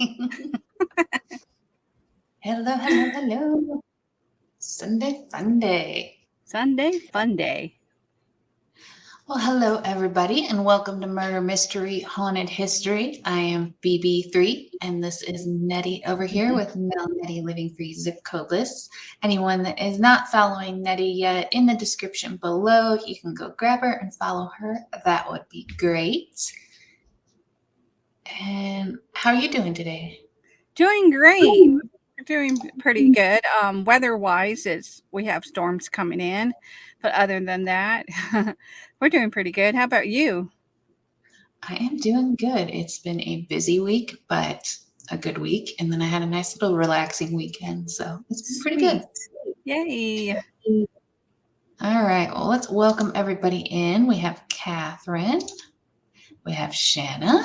Hello, hello, hello. Sunday fun day. Sunday fun day. Well, hello, everybody, and welcome to Murder Mystery Haunted History. I am BB3, and this is Nettie over here with Mel Nettie Living Free Zip Codeless. Anyone that is not following Nettie yet, in the description below, you can go grab her and follow her. That would be great. And how are you doing today? Doing great. We're doing pretty good. Weather-wise, we have storms coming in, but other than that, we're doing pretty good. How about you? I am doing good. It's been a busy week, but a good week. And then I had a nice little relaxing weekend. So it's been pretty good. Yay. All right. Well, let's welcome everybody in. We have Catherine. We have Shanna,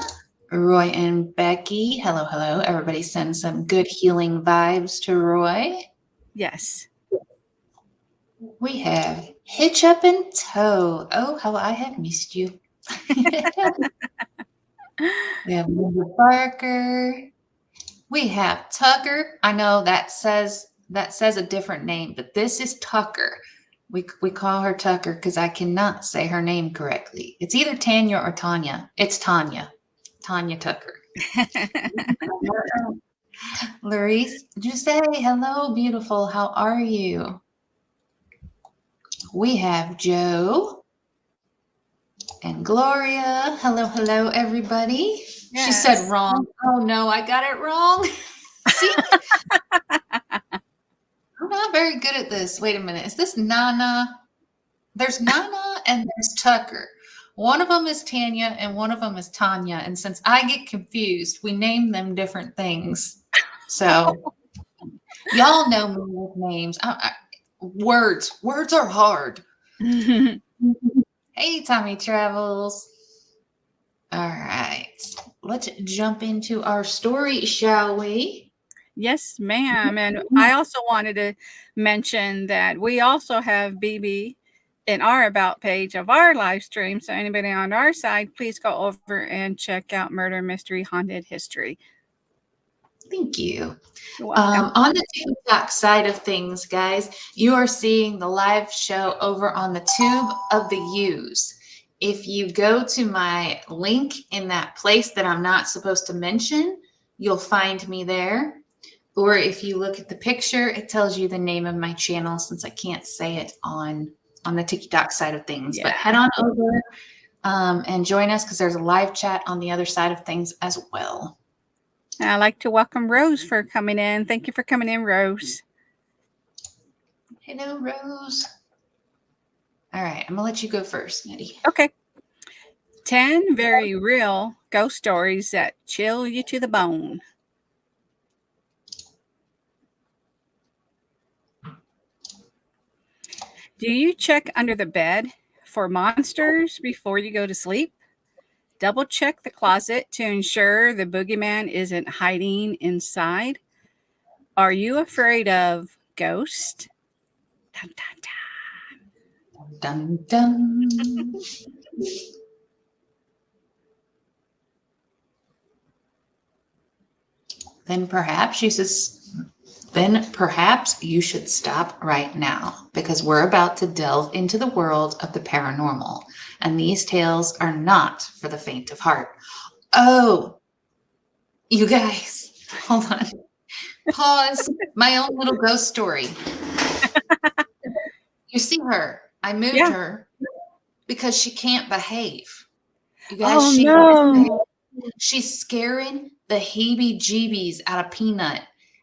Roy, and Becky. Hello, hello. Everybody send some good healing vibes to Roy. Yes. We have Hitch Up and Toe. Oh, how I have missed you. We have Linda Barker. We have Tucker. I know that says a different name, but this is Tucker. We call her Tucker because I cannot say her name correctly. It's either Tanya or Tanya. It's Tanya. Tanya Tucker. Larice, did you say hello, beautiful? How are you? We have Joe and Gloria. Hello, hello, everybody. Yes. She said wrong. Oh no, I got it wrong. See? I'm not very good at this. Wait a minute. Is this Nana? There's Nana and there's Tucker. One of them is Tanya and one of them is Tanya. And since I get confused, we name them different things. So y'all know me with names. Words are hard. Hey, Tommy Travels. All right. Let's jump into our story, shall we? Yes, ma'am. And I also wanted to mention that we also have BB in our about page of our live stream. So anybody on our side, please go over and check out Murder Mystery Haunted History. Thank you. On the TikTok side of things, guys, you are seeing the live show over on the Tube of the U's. If you go to my link in that place that I'm not supposed to mention, you'll find me there. Or if you look at the picture, it tells you the name of my channel since I can't say it on the TikTok side of things. Yeah. But head on over and join us because there's a live chat on the other side of things as well. I'd like to welcome Rose for coming in. Thank you for coming in, Rose. Hello, Rose. All right, I'm going to let you go first, Nettie. Okay. 10 very real ghost stories that chill you to the bone. Do you check under the bed for monsters before you go to sleep? Double check the closet to ensure the boogeyman isn't hiding inside. Are you afraid of ghosts? Dun, dun, dun. Dun, dun. Then perhaps you should stop right now because we're about to delve into the world of the paranormal, and these tales are not for the faint of heart. Oh, you guys, hold on. Pause. My own little ghost story. You see her. I moved her because she can't behave. You guys, she's scaring the heebie-jeebies out of Peanut.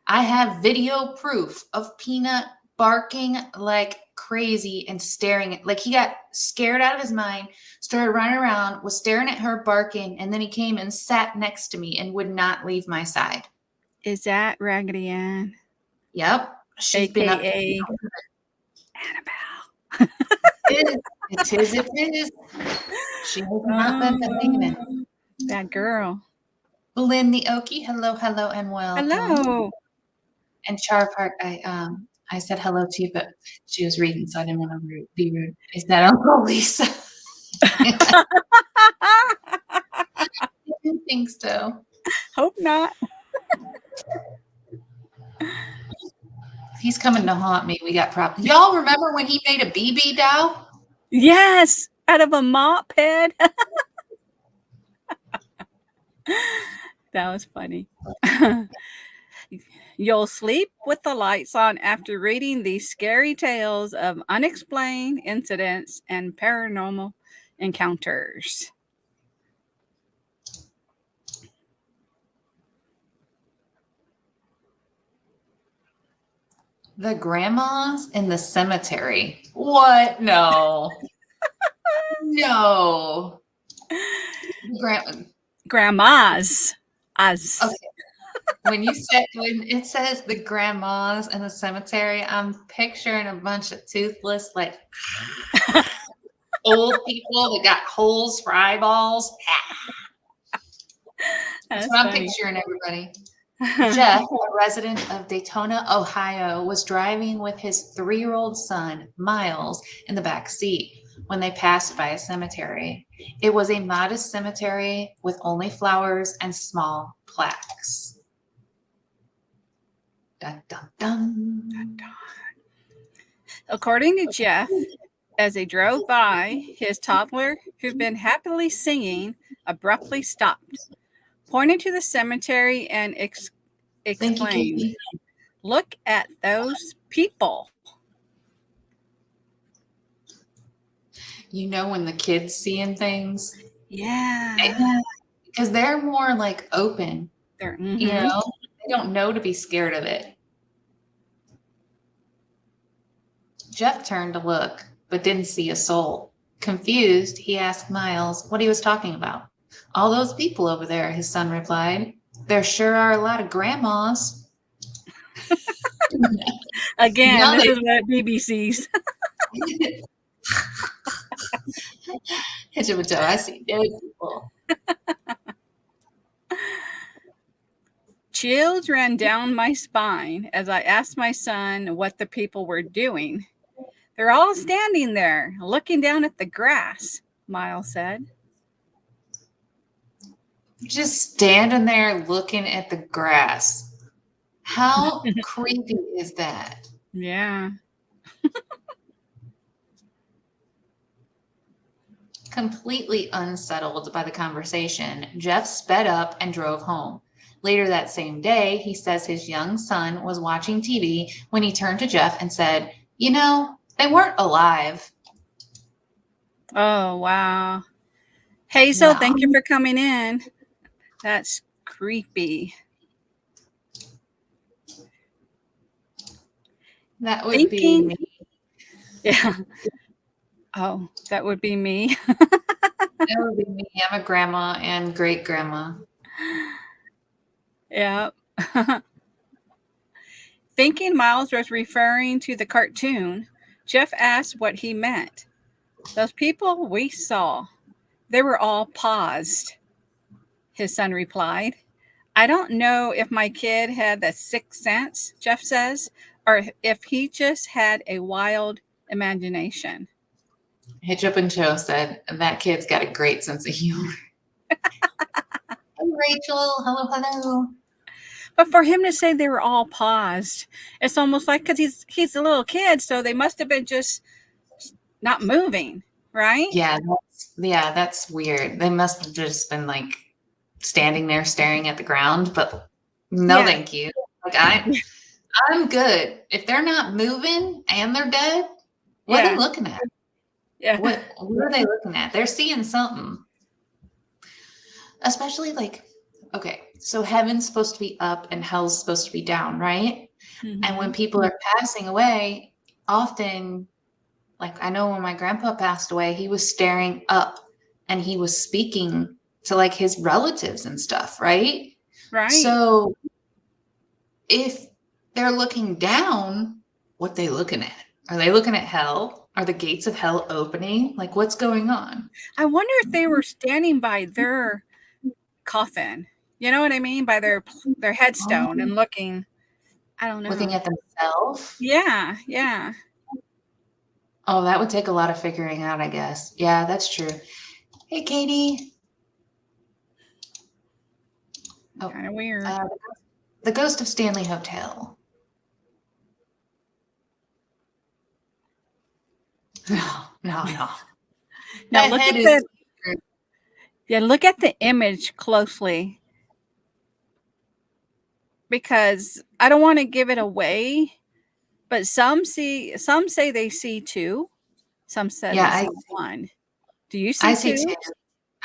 I have video proof of Peanut barking like crazy and staring at, like he got scared out of his mind, started running around, was staring at her, barking, and then he came and sat next to me and would not leave my side. Is that Raggedy Ann? Yep. She's AKA been up Annabelle. It is. She has not been behaving. That girl. Lynn the Okie, hello, and welcome. Hello. And Char Park, I said hello to you, but she was reading, so I didn't want to be rude. Is that Uncle Lisa? I didn't think so. Hope not. He's coming to haunt me. We got problems. Y'all remember when he made a BB doll? Yes, out of a mop head. That was funny. You'll sleep with the lights on after reading these scary tales of unexplained incidents and paranormal encounters. The grandmas in the cemetery. What? No. No. Grandmas. Us. Okay. When it says the grandmas in the cemetery, I'm picturing a bunch of toothless, like old people that got holes for eyeballs. That's what I'm picturing, everybody. Jeff, a resident of Daytona, Ohio, was driving with his 3-year-old son, Miles, in the back seat when they passed by a cemetery. It was a modest cemetery with only flowers and small plaques. Dun, dun, dun. Dun, dun. According to Jeff, as they drove by, his toddler, who'd been happily singing, abruptly stopped, pointed to the cemetery and exclaimed, "Look at those people." You know when the kids seeing things? Yeah. Because they're more like open. You know, they don't know to be scared of it. Jeff turned to look, but didn't see a soul. Confused, he asked Miles what he was talking about. All those people over there, his son replied. There sure are a lot of grandmas. Again, this is what BBC's. Hitch of a toe. I see dead people. Chills ran down my spine as I asked my son what the people were doing. They're all standing there, looking down at the grass, Miles said. Just standing there looking at the grass. How creepy is that? Yeah. Completely unsettled by the conversation, Jeff sped up and drove home. Later that same day, he says his young son was watching TV when he turned to Jeff and said, "You know, they weren't alive." Oh, wow. Hazel, thank you for coming in. That's creepy. That would be me. Yeah. Oh, that would be me. That would be me. I'm a grandma and great grandma. Yeah. Thinking Miles was referring to the cartoon, Jeff asked what he meant. Those people we saw, they were all paused, his son replied. I don't know if my kid had the sixth sense, Jeff says, or if he just had a wild imagination. Hitch Up and Joe said, that kid's got a great sense of humor. Hey, Rachel. Hello, hello. But for him to say they were all paused, it's almost like because he's a little kid, so they must have been just not moving, right? Yeah, that's weird. They must have just been like standing there staring at the ground, but no, thank you. Like I'm good. If they're not moving and they're dead, what are they looking at? Yeah. What are they looking at? They're seeing something. Especially like, okay, so heaven's supposed to be up and hell's supposed to be down, right? Mm-hmm. And when people are passing away, often, like I know when my grandpa passed away, he was staring up and he was speaking to like his relatives and stuff, right? Right. So if they're looking down, what they looking at? Are they looking at hell? Are the gates of hell opening? Like what's going on? I wonder if they were standing by their coffin. You know what I mean? By their headstone and looking, I don't know. Looking at themselves? Yeah, yeah. Oh, that would take a lot of figuring out, I guess. Yeah, that's true. Hey, Katie. Oh, kind of weird. The Ghost of Stanley Hotel. No. Now That look head at is. look at the image closely, because I don't want to give it away, but some say they see two, some said they Yeah, see one. Do you I see see two. two?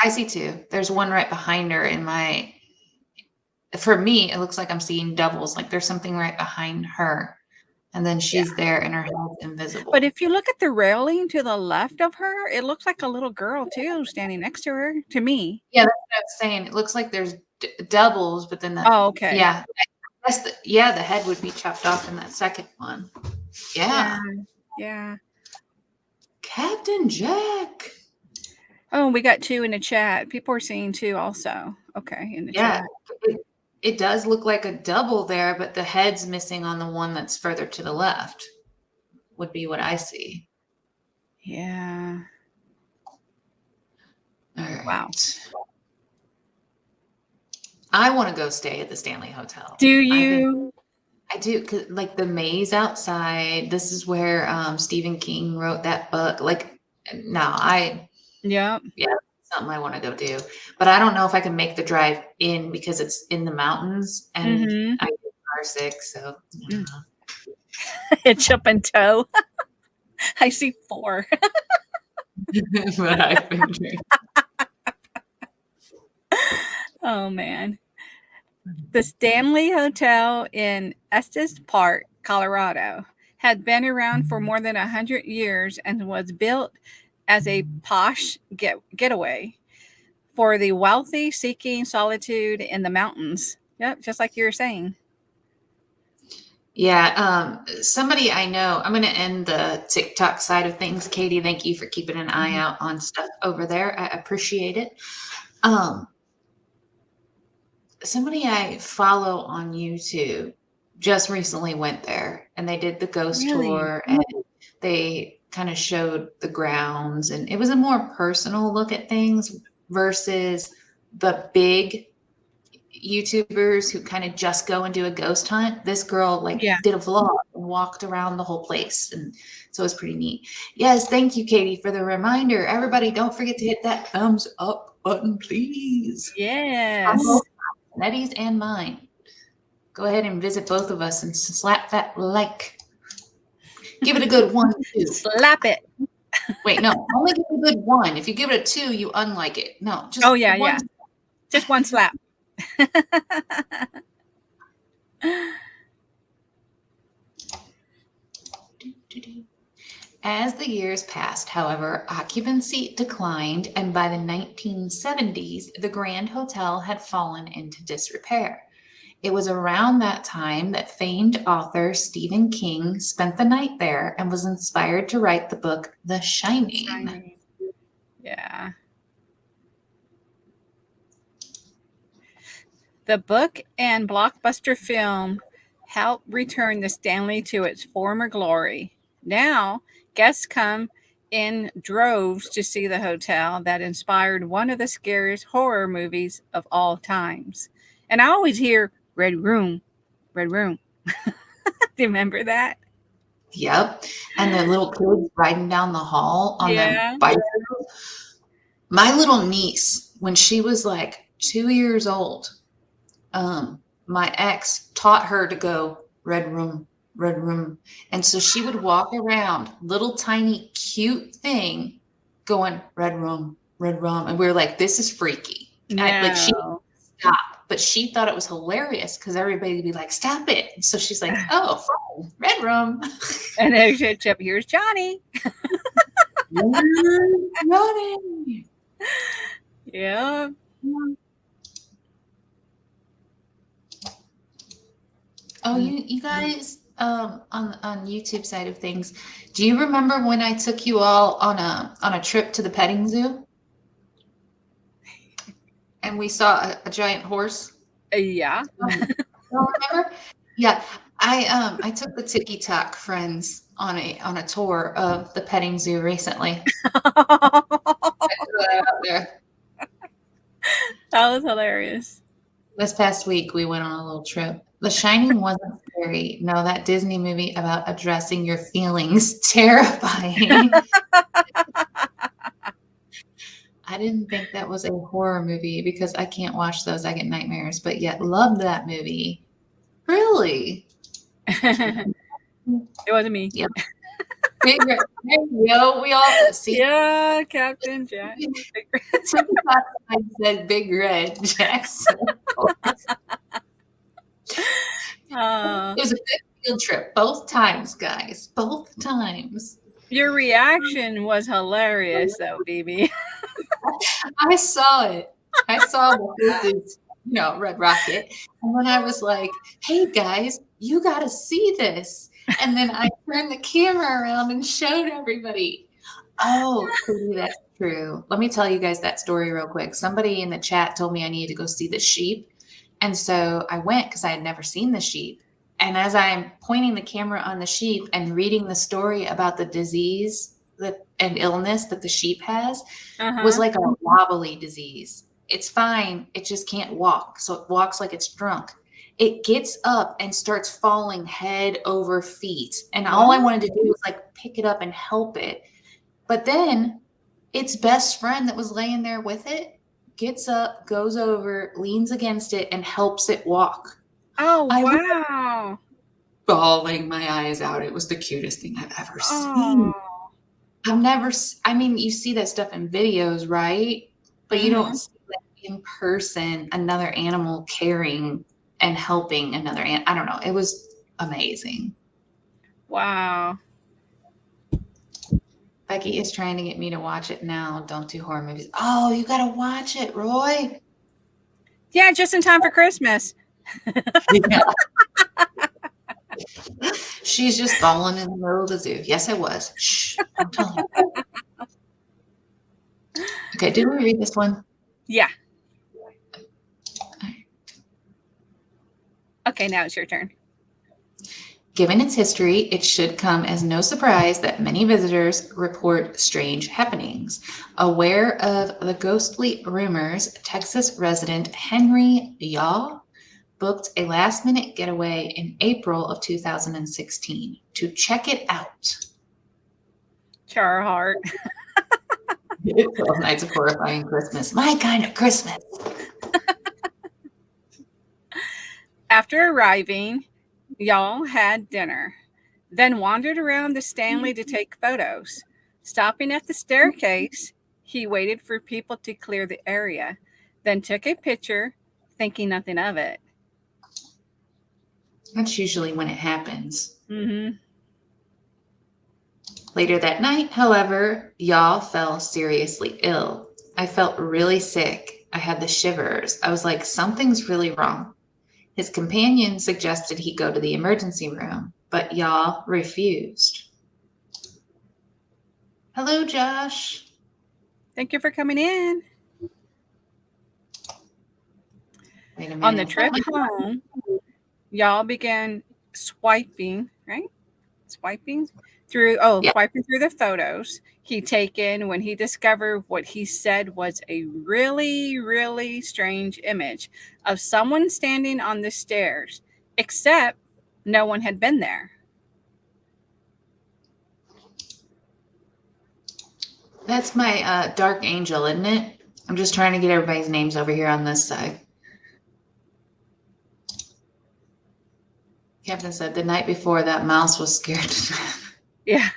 I see two. There's one right behind her in my. For me, it looks like I'm seeing doubles. Like there's something right behind her, and then Yeah. she's there, and her head's But invisible. if you look at the railing to the left of her, it looks like a little girl too standing next to her, to me. Yeah, that's what I was saying. It looks like there's doubles, but then Oh, okay. yeah, the head would be chopped off in that second one. Yeah. Yeah, Yeah. Captain Jack. Oh, we got two in the chat. People are seeing two also. Okay, in the Yeah, chat. it does look like a double there, but the head's missing on the one that's further to the left. Would be what I see. Yeah. All right. Wow. I want to go stay at the Stanley Hotel. Do you? I do, cause like the maze outside. This is where Stephen King wrote that book. Like, Yep. yeah, something I want to go do. But I don't know if I can make the drive in because it's in the mountains and Mm-hmm. I get car sick. So, I don't know. Hitch up and toe. I see four. But I've been drinking. Oh man. The Stanley Hotel in Estes Park, Colorado, had been around for more than 100 years and was built as a posh getaway for the wealthy seeking solitude in the mountains. Yep, just like you were saying. Yeah, somebody I know, I'm going to end the TikTok side of things. Katie, thank you for keeping an eye out on stuff over there. I appreciate it. Somebody I follow on YouTube just recently went there and they did the ghost Really? tour and they kind of showed the grounds, and it was a more personal look at things versus the big YouTubers who kind of just go and do a ghost hunt. This girl Yeah. did a vlog and walked around the whole place, and so it was pretty neat. Yes, thank you, Katie, for the reminder. Everybody, don't forget to hit that thumbs up button, please. Yes. Nettie's and mine. Go ahead and visit both of us and slap that like. Give it a good 1, 2. Slap it. Wait, no, only give it a good 1. If you give it a 2, you unlike it. No, just Oh yeah, one. yeah. Just one slap. As the years passed, however, occupancy declined, and by the 1970s, the Grand Hotel had fallen into disrepair. It was around that time that famed author Stephen King spent the night there and was inspired to write the book The Shining. Yeah. The book and blockbuster film helped return the Stanley to its former glory. Now, guests come in droves to see the hotel that inspired one of the scariest horror movies of all times. And I always hear Red Room, Red Room. Do you remember that? Yep. And the little kids riding down the hall on them Yeah. bicycles. My little niece, when she was like 2 years old, my ex taught her to go red room, red room. And so she would walk around, little tiny cute thing going red room, red room. And we were like, this is freaky. She No. stopped, but she thought it was hilarious because everybody would be like, stop it. And so she's like, oh, fine, red room. And then here's Johnny. Running. Yeah. Oh, you guys, on YouTube side of things, do you remember when I took you all on a trip to the petting zoo? And we saw a giant horse? Yeah. Don't remember? Yeah. I took the Tiki Talk friends on a tour of the petting zoo recently. I threw that out there. That was hilarious. This past week, we went on a little trip. The Shining wasn't scary. No, that Disney movie about addressing your feelings, terrifying. I didn't think that was a horror movie because I can't watch those. I get nightmares, but yet love that movie. Really? It wasn't me. Yep. Big Red. There you go. We all see. Yeah, Captain Jack. I said Big Red Jackson. It was a good field trip both times, guys. Both times. Your reaction was hilarious, though, BB. I saw it. I saw the Red Rocket. And then I was like, hey guys, you gotta see this. And then I turned the camera around and showed everybody. Oh, Katie, that's true. Let me tell you guys that story real quick. Somebody in the chat told me I needed to go see the sheep. And so I went because I had never seen the sheep. And as I'm pointing the camera on the sheep and reading the story about the disease and illness that the sheep has, was like a wobbly disease. It's fine. It just can't walk. So it walks like it's drunk. It gets up and starts falling head over feet. And all I wanted to do was like pick it up and help it. But then its best friend that was laying there with it gets up, goes over, leans against it, and helps it walk. Oh, I was wow. bawling my eyes out. It was the cutest thing I've ever seen. Oh. I mean, you see that stuff in videos, right? But you don't see that in person, another animal caring and helping another animal. I don't know. It was amazing. Wow. Becky is trying to get me to watch it now. Don't do horror movies. Oh, you got to watch it, Roy. Yeah, just in time for Christmas. Yeah. She's just falling in the middle of the zoo. Yes, I was. Shh, I'm telling you. Okay, did we read this one? Yeah. Okay, now it's your turn. Given its history, it should come as no surprise that many visitors report strange happenings. Aware of the ghostly rumors, Texas resident Henry Yaw booked a last-minute getaway in April of 2016 to check it out. Charheart. 12 Nights of Horrifying Christmas. My kind of Christmas. After arriving, y'all had dinner, then wandered around the Stanley to take photos. Stopping at the staircase, he waited for people to clear the area, then took a picture, thinking nothing of it. That's usually when it happens. Mm-hmm. Later that night, however, Yaw fell seriously ill. I felt really sick. I had the shivers. I was like, something's really wrong. His companion suggested he go to the emergency room, but Yaw refused. Hello, Josh. Thank you for coming in. Wait a minute. On the trip home, y'all began swiping through the photos he'd taken when he discovered what he said was a really, really strange image of someone standing on the stairs, except no one had been there. That's my dark angel, isn't it? I'm just trying to get everybody's names over here on this side. Captain said the night before that mouse was scared to death. Yeah.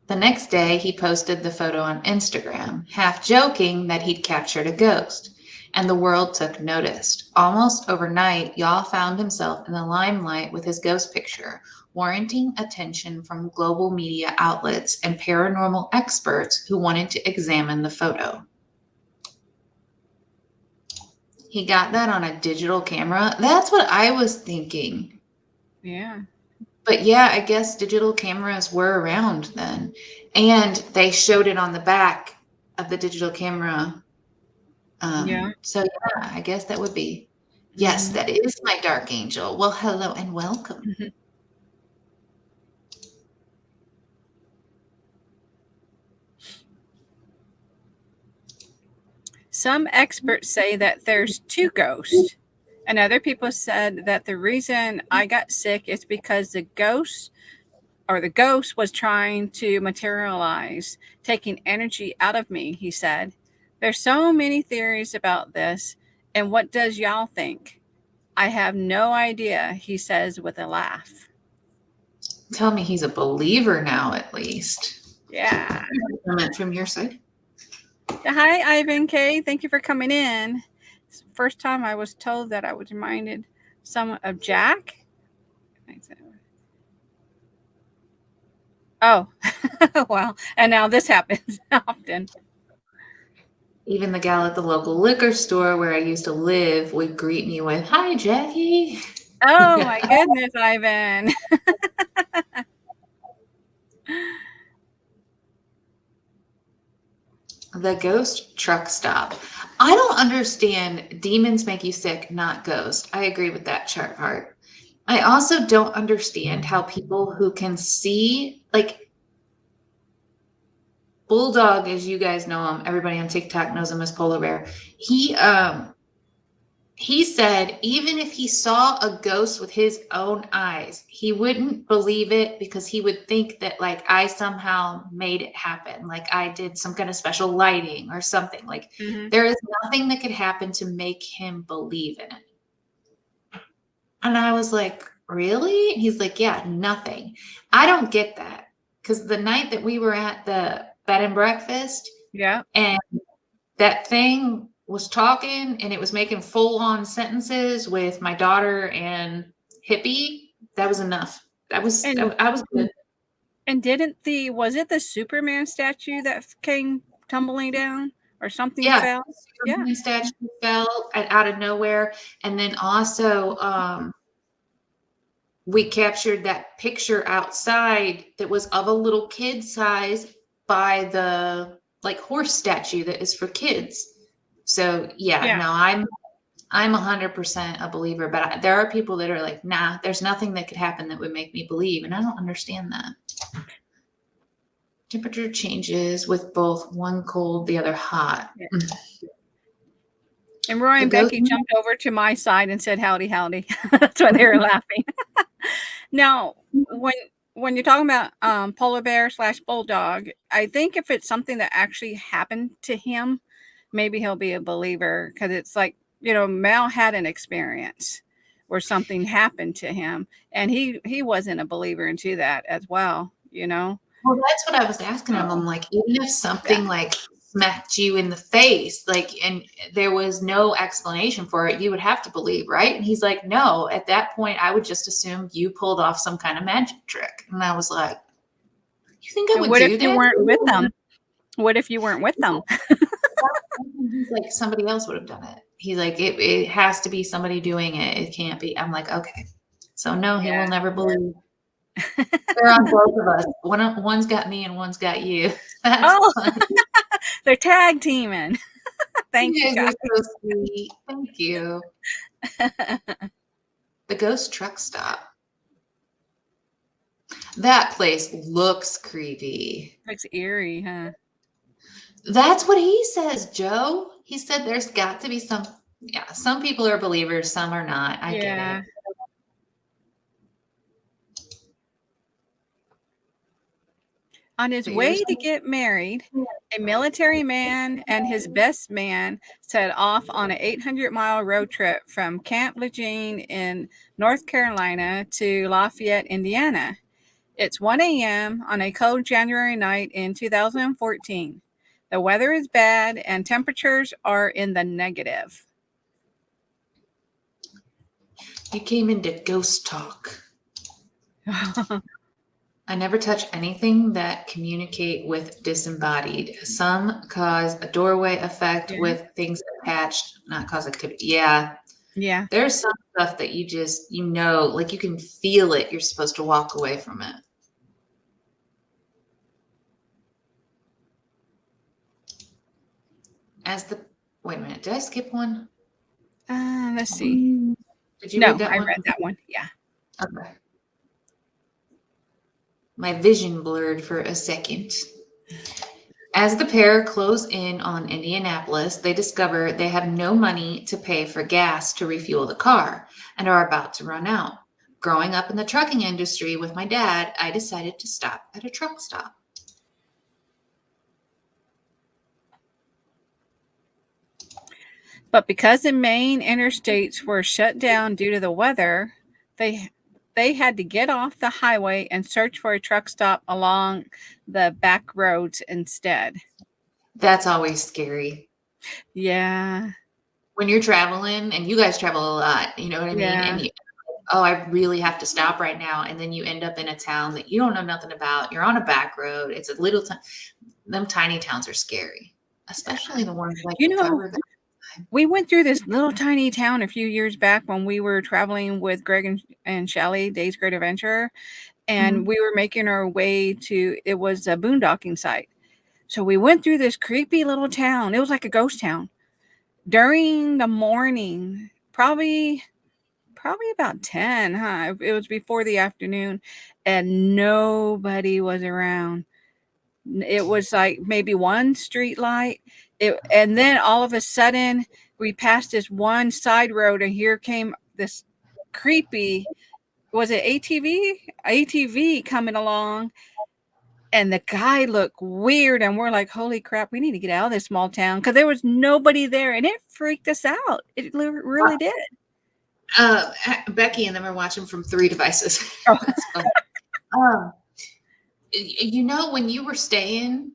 The next day, he posted the photo on Instagram, half joking that he'd captured a ghost, and the world took notice. Almost overnight, Yaw found himself in the limelight with his ghost picture, warranting attention from global media outlets and paranormal experts who wanted to examine the photo. He got that on a digital camera. That's what I was thinking. Yeah. But yeah, I guess digital cameras were around then. And they showed it on the back of the digital camera. So yeah, I guess that would be. Yes, that is my dark angel. Well, hello and welcome. Mm-hmm. Some experts say that there's two ghosts, and other people said that the reason I got sick is because the ghosts or the ghost was trying to materialize, taking energy out of me, he said. There's so many theories about this, and what does y'all think? I have no idea, he says with a laugh. Tell me he's a believer now, at least. Yeah. Comment from your side. Hi, Ivan K. Thank you for coming in. It's the first time I was told that I was reminded someone of Jack. Oh, well, and now this happens often. Even the gal at the local liquor store where I used to live would greet me with, "Hi, Jackie." Oh my goodness, Ivan. The ghost truck stop. I don't understand. Demons make you sick, not ghosts. I agree with that chart part. I also don't understand how people who can see, like Bulldog, as you guys know him, everybody on TikTok knows him as Polar Bear. He said even if he saw a ghost with his own eyes, he wouldn't believe it because he would think that like I somehow made it happen, like I did some kind of special lighting or something. Like there is nothing that could happen to make him believe in it. And I was like, really? And he's like, yeah, nothing. I don't get that because the night that we were at the bed and breakfast, Yeah. and that thing was talking and it was making full-on sentences with my daughter and Hippie. That was enough. I was good. And was it the Superman statue that came tumbling down or something Yeah, fell? Yeah. Superman statue fell out of nowhere. And then also we captured that picture outside that was of a little kid size by the like horse statue that is for kids. So yeah. No, I'm 100% a believer, but there are people that are like, nah, there's nothing that could happen that would make me believe. And I don't understand that. Temperature changes with both one cold, the other hot. Yeah. And Roy and Becky jumped over to my side and said, howdy, howdy. That's why they were laughing. Now, when you're talking about polar bear / bulldog, I think if it's something that actually happened to him, maybe he'll be a believer because it's like, Mel had an experience where something happened to him and he wasn't a believer into that as well, Well, that's what I was asking him. I'm like, even if something like smacked you in the face, like, and there was no explanation for it, you would have to believe, right? And he's like, no, at that point, I would just assume you pulled off some kind of magic trick. And I was like, you think I would do that? What if you weren't with them? What if you weren't with them? He's like, somebody else would have done it. He's like, it has to be somebody doing it. It can't be. I'm like, okay. So no, he will never believe. They're on both of us. One's got me and one's got you. That's funny. They're tag teaming. Thank you guys. So sweet. Thank you. The ghost truck stop. That place looks creepy. Looks eerie, huh? That's what he says, Joe. He said there's got to be some people are believers, some are not. I get it. On his way to get married, a military man and his best man set off on an 800-mile road trip from Camp Lejeune in North Carolina to Lafayette, Indiana. It's 1 a.m. on a cold January night in 2014. The weather is bad and temperatures are in the negative. You came into ghost talk. I never touch anything that communicate with disembodied. Some cause a doorway effect with things attached, not cause activity. Yeah. Yeah. There's some stuff that you just, like you can feel it. You're supposed to walk away from it. Wait a minute. Did I skip one? Let's see. Did you read that one? I read that one. Yeah. Okay. My vision blurred for a second. As the pair close in on Indianapolis, they discover they have no money to pay for gas to refuel the car and are about to run out. growing up in the trucking industry with my dad, I decided to stop at a truck stop. But because the main interstates were shut down due to the weather, they had to get off the highway and search for a truck stop along the back roads instead. That's always scary. Yeah. When you're traveling, and you guys travel a lot, you know what I mean? Yeah. And oh, I really have to stop right now. And then you end up in a town that you don't know nothing about. You're on a back road. It's a little town. Them tiny towns are scary, especially the ones like You we know, covered. we went through this little tiny town a few years back when we were traveling with Greg and Shelly, Days Great Adventure, and we were making our way to, it was a boondocking site. So we went through this creepy little town. It was like a ghost town. During the morning, probably about 10, huh? It was before the afternoon, and nobody was around. It was like maybe one street light. And then all of a sudden, we passed this one side road, and here came this creepy, was it ATV? ATV coming along, and the guy looked weird, and we're like, holy crap, we need to get out of this small town, because there was nobody there, and it freaked us out. It really did. Becky and them are watching from 3 devices. Oh. That's funny. You know, when you were staying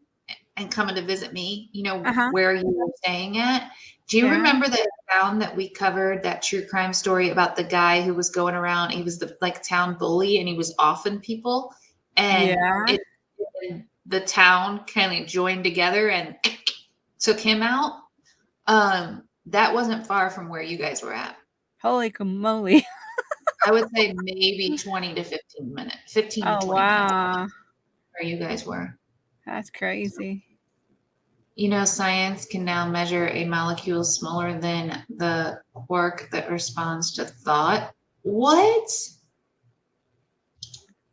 and coming to visit me, you know, where you were staying at, do you remember that town that we covered, that true crime story about the guy who was going around? He was the like town bully, and he was offing people, and the town kind of joined together and took him out. That wasn't far from where you guys were at. Holy moly. I would say maybe 20 to 15 minutes, 15 to 20 minutes where you guys were. That's crazy. You know, science can now measure a molecule smaller than the quark that responds to thought. What?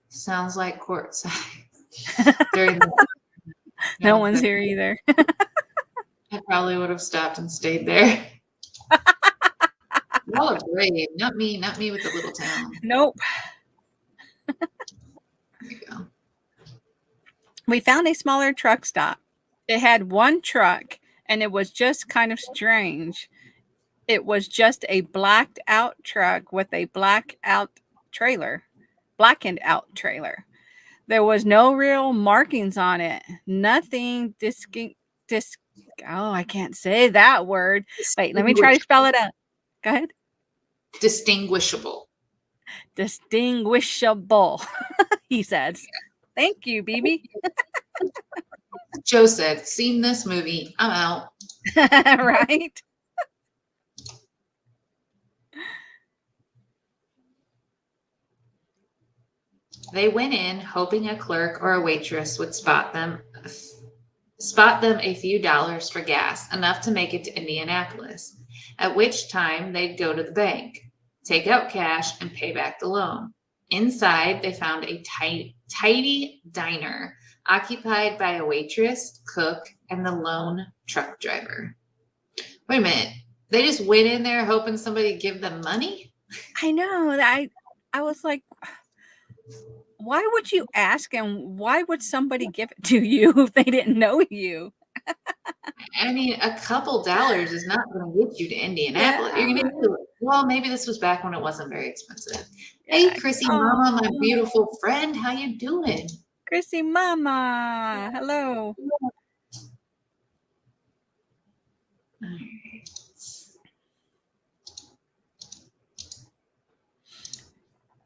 Sounds like quartz. No one's here either. I probably would have stopped and stayed there. Y'all are brave. Not me with the little town. Nope. There you go. We found a smaller truck stop. It had one truck, and it was just kind of strange. It was just a blacked out truck with a blackened out trailer. There was no real markings on it. Nothing I can't say that word. Wait, let me try to spell it out. Go ahead. Distinguishable, he says. Thank you, BB. Joe said, seen this movie, I'm out. Right? They went in hoping a clerk or a waitress would spot them a few dollars for gas, enough to make it to Indianapolis, at which time they'd go to the bank, take out cash, and pay back the loan. Inside, they found a tidy diner occupied by a waitress, cook, and the lone truck driver. Wait a minute. They just went in there hoping somebody would give them money? I know. I was like, why would you ask, and why would somebody give it to you if they didn't know you? I mean, a couple dollars is not going to get you to Indianapolis. You're going to do it. Well, maybe this was back when it wasn't very expensive. Hey, Chrissy Mama, my beautiful friend. How you doing? Chrissy Mama. Hello. All right.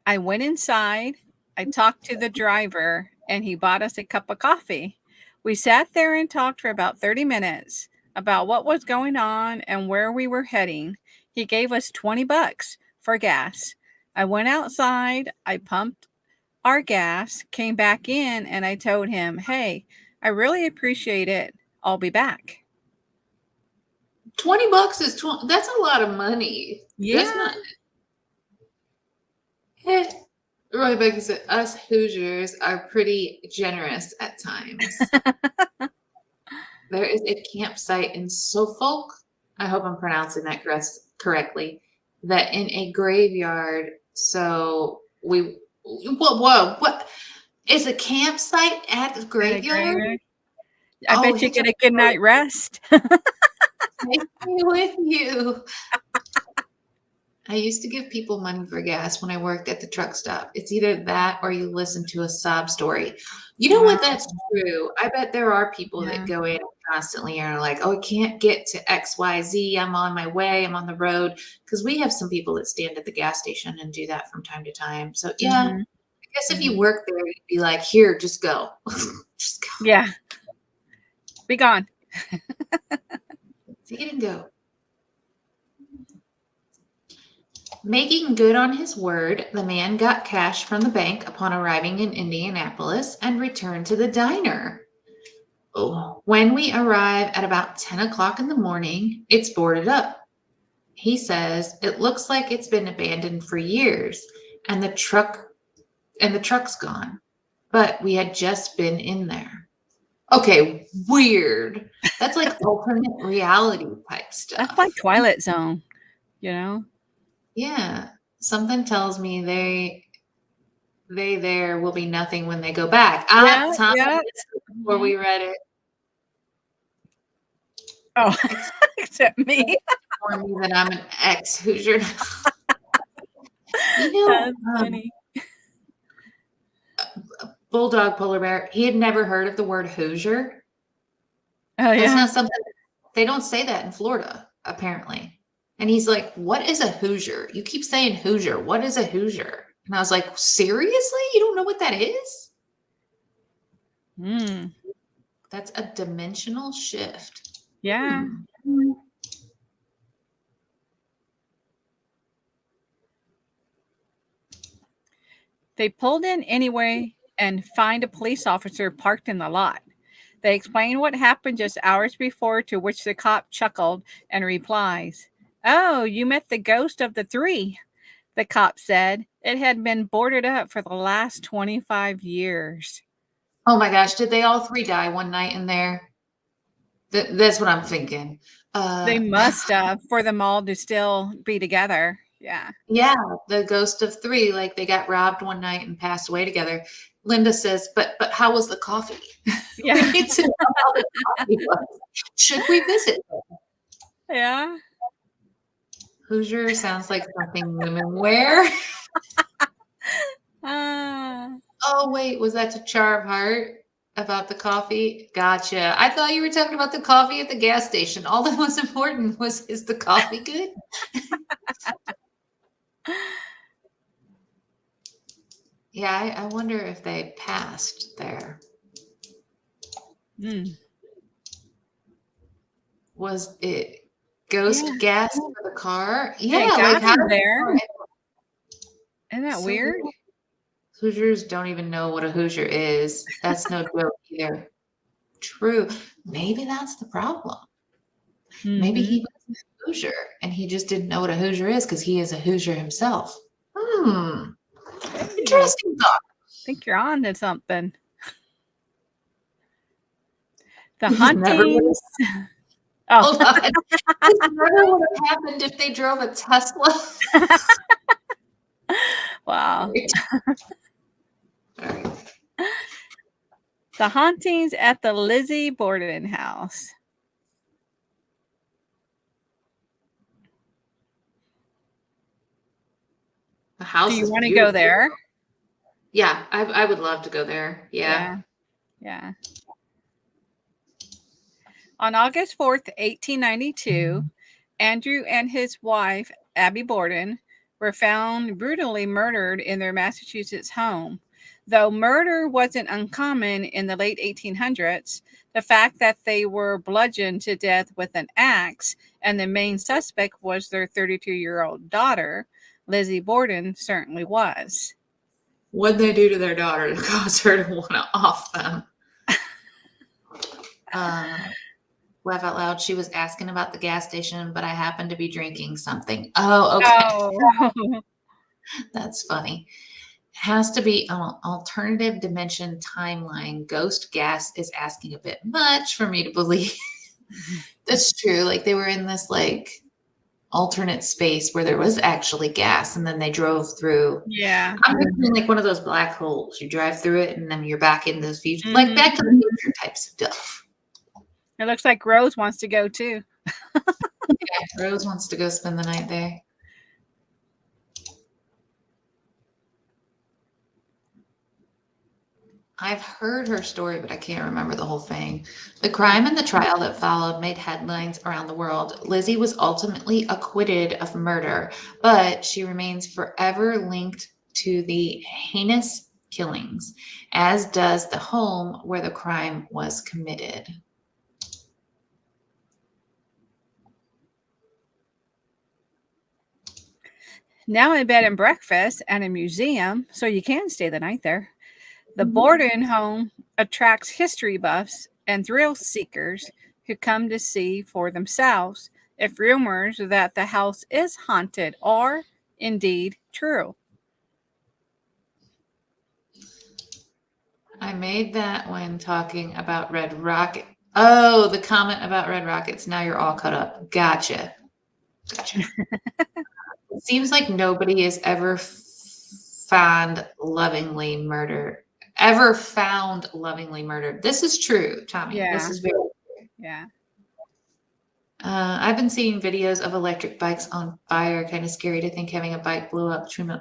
I went inside. I talked to the driver, and he bought us a cup of coffee. We sat there and talked for about 30 minutes about what was going on and where we were heading. He gave us $20 for gas. I went outside, I pumped our gas, came back in, and I told him, hey, I really appreciate it. I'll be back. $20 is that's a lot of money. Yeah. That's not. Yeah. Roy Becky said, us Hoosiers are pretty generous at times. There is a campsite in Suffolk, I hope I'm pronouncing that correctly, that in a graveyard. So What is a campsite at the At a graveyard? graveyard. I Oh, bet you he get took a good night rest. me with you. I used to give people money for gas when I worked at the truck stop. It's either that or you listen to a sob story. You know Wow. what? That's true. I bet there are people that Yeah. go in constantly and are like, oh, I can't get to XYZ. I'm on my way. I'm on the road. Because we have some people that stand at the gas station and do that from time to time. So, yeah, Mhm. I guess if you Mhm. work there, you'd be like, here, just go. Just go. Yeah. Be gone. Take it and go. Making good on his word, the man got cash from the bank upon arriving in Indianapolis and returned to the diner. Oh, when we arrive at about 10 o'clock in the morning, it's boarded up. He says it looks like it's been abandoned for years and the truck's gone. But we had just been in there. Okay, weird. That's like alternate reality type That's like stuff. Twilight Zone, you know? Yeah. Something tells me they there will be nothing when they go back. Yeah, Ah, Tom yeah. missed it before Mhm. we read it. Oh, Except except me. for me that I'm an ex Hoosier. You know, That's funny. Bulldog Polar Bear, he had never heard of the word Hoosier. Oh, That's yeah. not something they don't say that in Florida, apparently. And he's like, what is a Hoosier? You keep saying Hoosier. What is a Hoosier? And I was like, seriously? You don't know what that is? Mm. That's a dimensional shift. Yeah. Hmm. They pulled in anyway and find a police officer parked in the lot. They explain what happened just hours before, to which the cop chuckled and replies, "Oh, you met the ghost of the three," the cop said. It had been boarded up for the last 25 years. Oh my gosh, did they all three die one night in there? That's what I'm thinking. They Uh, must have, for them all to still be together. Yeah. yeah, the ghost of three, like they got robbed one night and passed away together. Linda says, but how was the coffee? We Yeah. need to know how the coffee was. Should we visit them? Yeah. Hoosier sounds like something women wear. Ah. Oh, wait, was that to Char of Heart about the coffee? Gotcha. I thought you were talking about the coffee at the gas station. All that was important was, is the coffee good? Yeah, I wonder if they passed there. Mm. Was it Yeah. ghost gas for the car? They Yeah, like got how him did the there. car Isn't that so weird. weird? Hoosiers don't even know what a Hoosier is. That's no joke either. True. Maybe that's the problem. Maybe Mm-hmm. he was a Hoosier and he just didn't know what a Hoosier is because he is a Hoosier himself. Hmm. Hey, Interesting thought. think you're on to something. The This never would hauntings. have Oh, hold on. This never would have happened if they drove a Tesla. wow. All right. The hauntings at the Lizzie Borden house. The Do house you is want to go beautiful. there? Yeah, I would love to go there. Yeah. Yeah. Yeah. On August 4th, 1892, Andrew and his wife, Abby Borden, were found brutally murdered in their Massachusetts home. Though murder wasn't uncommon in the late 1800s, the fact that they were bludgeoned to death with an axe and the main suspect was their 32-year-old daughter, Lizzie Borden, certainly was. What'd they do to their daughter to cause her to want to off them? Laugh out loud. She was asking about the gas station, but I happened to be drinking something. Oh, okay. Oh, That's funny. Has to be an alternative dimension timeline. Ghost gas is asking a bit much for me to believe. That's true. Like they were in this like alternate space where there was actually gas, and then they drove through. Yeah. I'm picturing like one of those black holes. You drive through it, and then you're back in the future, like Mhm. Back to the Future type stuff. It looks like Rose wants to go too. Yeah, Rose wants to go spend the night there. I've heard her story, but I can't remember the whole thing. The crime and the trial that followed made headlines around the world. Lizzie was ultimately acquitted of murder, but she remains forever linked to the heinous killings, as does the home where the crime was committed. Now a bed and breakfast and a museum, so you can stay the night there. The Borden home attracts history buffs and thrill seekers who come to see for themselves if rumors that the house is haunted are indeed true. I made that when talking about Red Rocket. Oh, the comment about Red Rockets. Now you're all caught up. Gotcha. It seems like nobody is ever found lovingly murdered. Ever found lovingly murdered. This is true, Tommy. Yeah. This is very true. Yeah. I've been seeing videos of electric bikes on fire. Kind of scary to think having a bike blew up. True.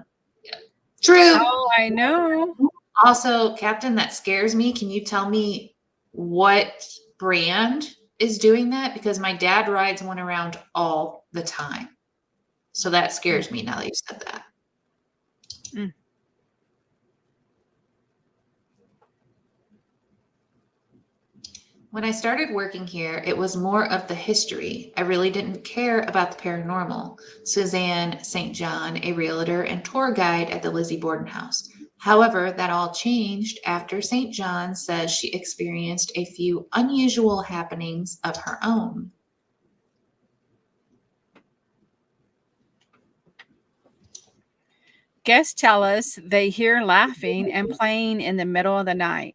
Oh, I know. Also, Captain, that scares me. Can you tell me what brand is doing that? Because my dad rides one around all the time. So that scares me now that you said that. Mm. When I started working here, it was more of the history. I really didn't care about the paranormal. Suzanne St. John, a realtor and tour guide at the Lizzie Borden house. However, that all changed after St. John says she experienced a few unusual happenings of her own. Guests tell us they hear laughing and playing in the middle of the night.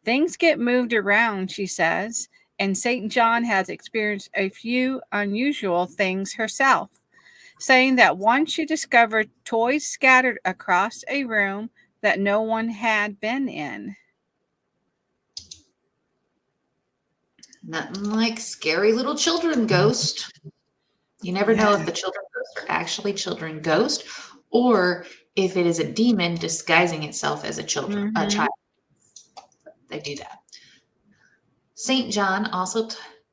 Things get moved around, she says, and St. John has experienced a few unusual things herself, saying that once she discovered toys scattered across a room that no one had been in. Nothing like scary little children ghost. You never know if the children ghosts are actually children ghost or if it is a demon disguising itself as a child. They do that. St. John also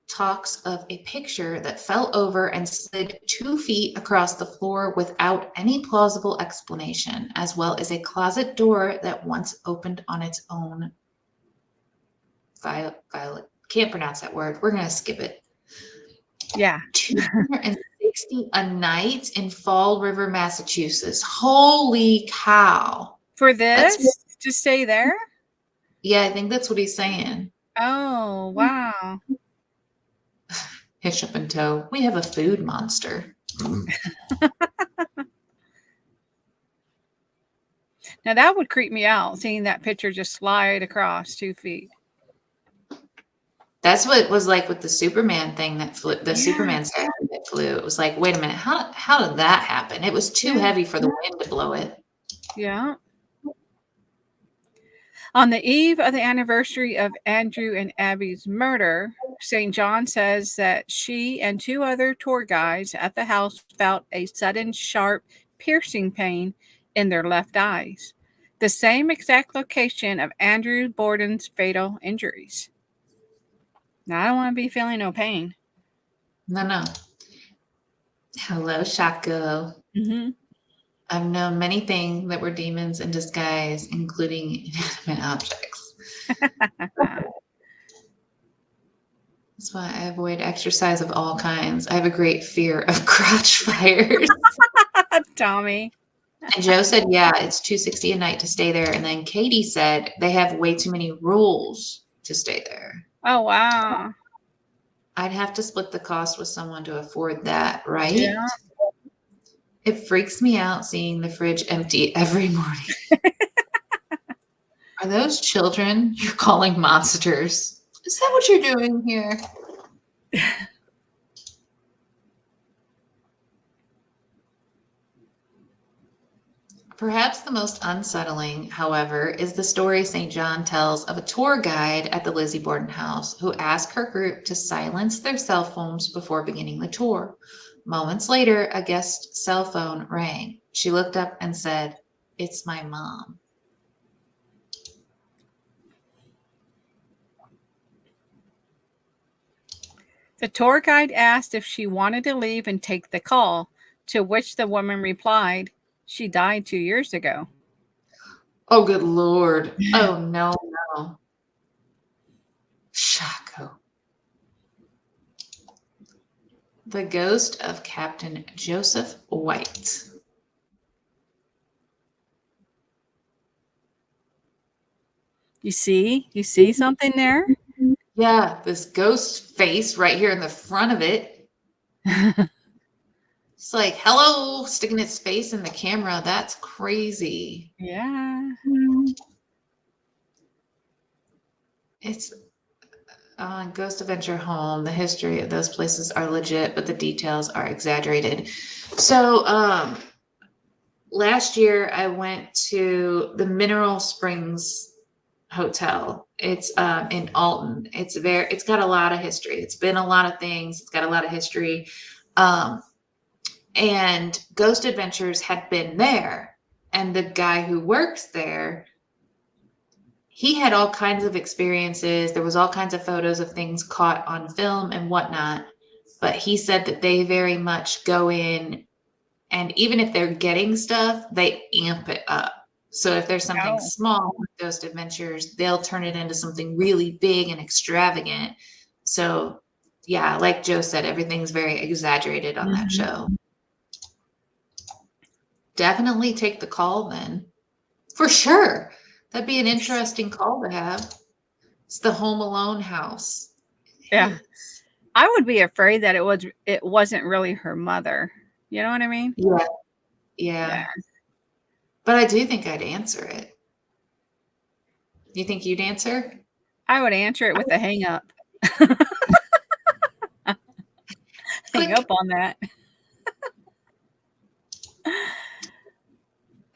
talks of a picture that fell over and slid 2 feet across the floor without any plausible explanation, as well as a closet door that once opened on its own. Violet. Can't pronounce that word. We're going to skip it. Yeah. 260 a night in Fall River, Massachusetts. Holy cow. For this? To stay there? Yeah, I think that's what he's saying. Oh, wow. Hitch up in tow. We have a food monster. Now that would creep me out, seeing that picture just slide across 2 feet. That's what it was like with the Superman thing that flew, the Yeah. Superman statue that flew. It was like, wait a minute, how did that happen? It was too heavy for the wind to blow it. Yeah. On the eve of the anniversary of Andrew and Abby's murder, St. John says that she and 2 other tour guides at the house felt a sudden, sharp, piercing pain in their left eyes, the same exact location of Andrew Borden's fatal injuries. Now, I don't want to be feeling no pain. No. Hello, Shaco. Mm-hmm. I've known many things that were demons in disguise, including inanimate objects. That's why I avoid exercise of all kinds. I have a great fear of crotch fires. Tommy. And Joe said, yeah, it's $260 a night to stay there. And then Katie said they have way too many rules to stay there. Oh, wow. I'd have to split the cost with someone to afford that, right? Yeah. It freaks me out seeing the fridge empty every morning. Are those children you're calling monsters? Is that what you're doing here? Perhaps the most unsettling, however, is the story St. John tells of a tour guide at the Lizzie Borden house who asked her group to silence their cell phones before beginning the tour. Moments later, a guest's cell phone rang. She looked up and said, "It's my mom." The tour guide asked if she wanted to leave and take the call, to which the woman replied, "She died 2 years ago." Oh, good Lord. Oh, no, no. Shaco. The ghost of Captain Joseph White. You see something there? Yeah, this ghost face right here in the front of it. It's like, hello, sticking its face in the camera. That's crazy. Yeah. It's Ghost Adventure Home. The history of those places are legit, but the details are exaggerated. So, last year I went to the Mineral Springs Hotel. It's in Alton. It's got a lot of history. It's been a lot of things. It's got a lot of history. Um, and Ghost Adventures had been there, and the guy who works there, he had all kinds of experiences. There was all kinds of photos of things caught on film and whatnot. But he said that they very much go in, and even if they're getting stuff, they amp it up. So if there's something Oh. small with Ghost Adventures, they'll turn it into something really big and extravagant. So yeah, like Joe said, everything's very exaggerated on that show. Definitely take the call then. For sure. That'd be an interesting call to have. It's the Home Alone house. Yeah. I would be afraid that it wasn't really her mother. You know what I mean? Yeah. Yeah. Yeah. But I do think I'd answer it. You think you'd answer? I would answer it with a hang up. Hang Click. up on that.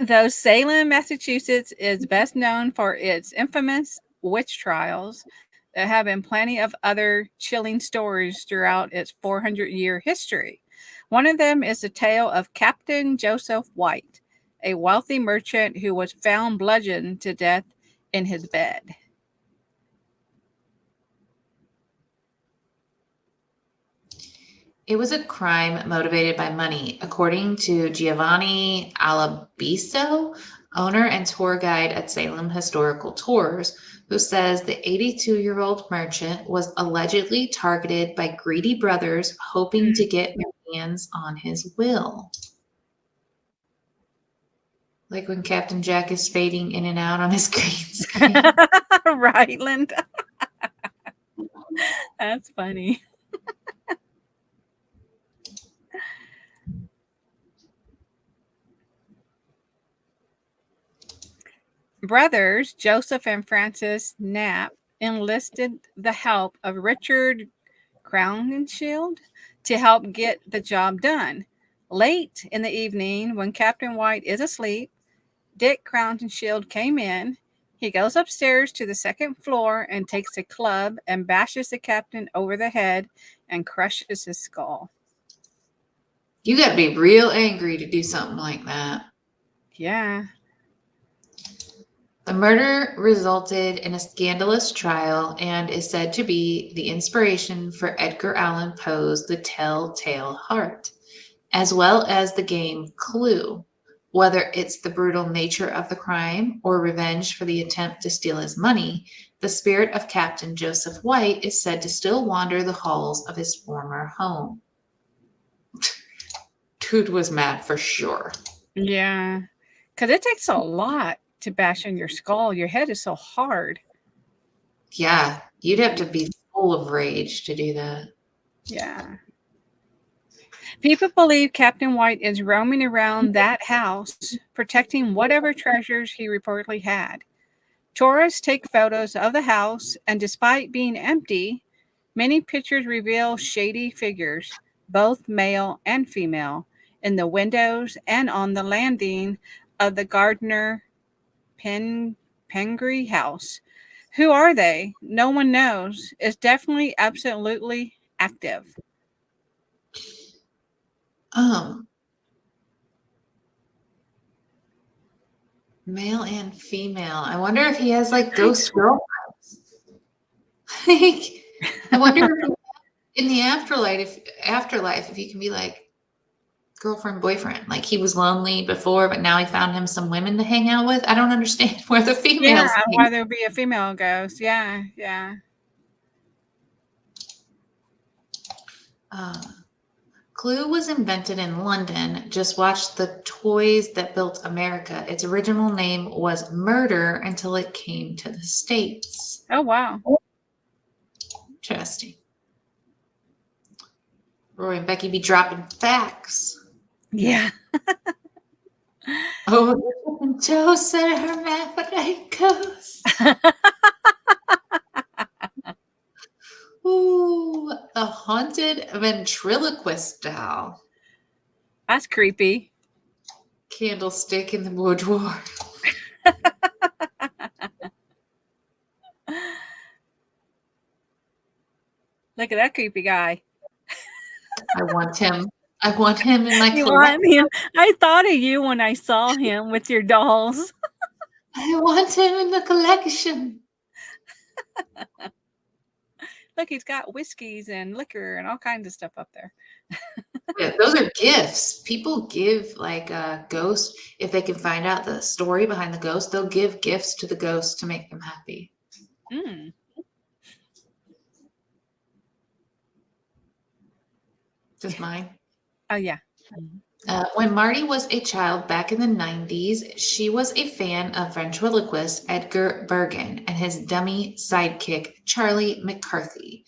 Though Salem, Massachusetts is best known for its infamous witch trials, there have been plenty of other chilling stories throughout its 400-year history. One of them is the tale of Captain Joseph White, a wealthy merchant who was found bludgeoned to death in his bed. It was a crime motivated by money, according to Giovanni Alabiso, owner and tour guide at Salem Historical Tours, who says the 82-year-old merchant was allegedly targeted by greedy brothers hoping to get their hands on his will. Like when Captain Jack is fading in and out on his green screen. Right, Linda? That's funny. Brothers Joseph and Francis Knapp enlisted the help of Richard Crowninshield to help get the job done. Late in the evening, when Captain White is asleep, Dick Crowninshield came in. He goes upstairs to the second floor and takes a club and bashes the captain over the head and crushes his skull. You got to be real angry to do something like that. Yeah. The murder resulted in a scandalous trial and is said to be the inspiration for Edgar Allan Poe's The Telltale Heart, as well as the game Clue. Whether it's the brutal nature of the crime or revenge for the attempt to steal his money, the spirit of Captain Joseph White is said to still wander the halls of his former home. Dude was mad for sure. Yeah. Because it takes a lot to bash in your skull. Your head is so hard. Yeah, you'd have to be full of rage to do that. Yeah. People believe Captain White is roaming around that house, protecting whatever treasures he reportedly had. Tourists take photos of the house, and despite being empty, many pictures reveal shady figures, both male and female, in the windows and on the landing of the Gardner Pengree house. Who are they? No one knows. It's definitely absolutely active. Male and female. I wonder if he has like ghost girlfriends. Like, I wonder if in the afterlife, if you can be like girlfriend, boyfriend. Like he was lonely before, but now he found him some women to hang out with. I don't understand where the Yeah, females came. why there would be a female ghost. Yeah, yeah. Clue was invented in London. Just watch The Toys That Built America. Its original name was Murder until it came to the States. Oh, wow. Interesting. Roy and Becky be dropping facts. Yeah. Oh, Joe said hermaphrodite ghost. Ooh, the haunted ventriloquist doll. That's creepy. Candlestick in the boudoir. Look at that creepy guy. I want him. I want him in my You collection. want him? I thought of you when I saw him with your dolls. I want him in the collection. Look, he's got whiskeys and liquor and all kinds of stuff up there. Yeah, those are gifts. People give like a ghost if they can find out the story behind the ghost. They'll give gifts to the ghost to make them happy. Mm. Just mine. Oh, yeah. When Marty was a child back in the 90s, she was a fan of ventriloquist Edgar Bergen and his dummy sidekick, Charlie McCarthy.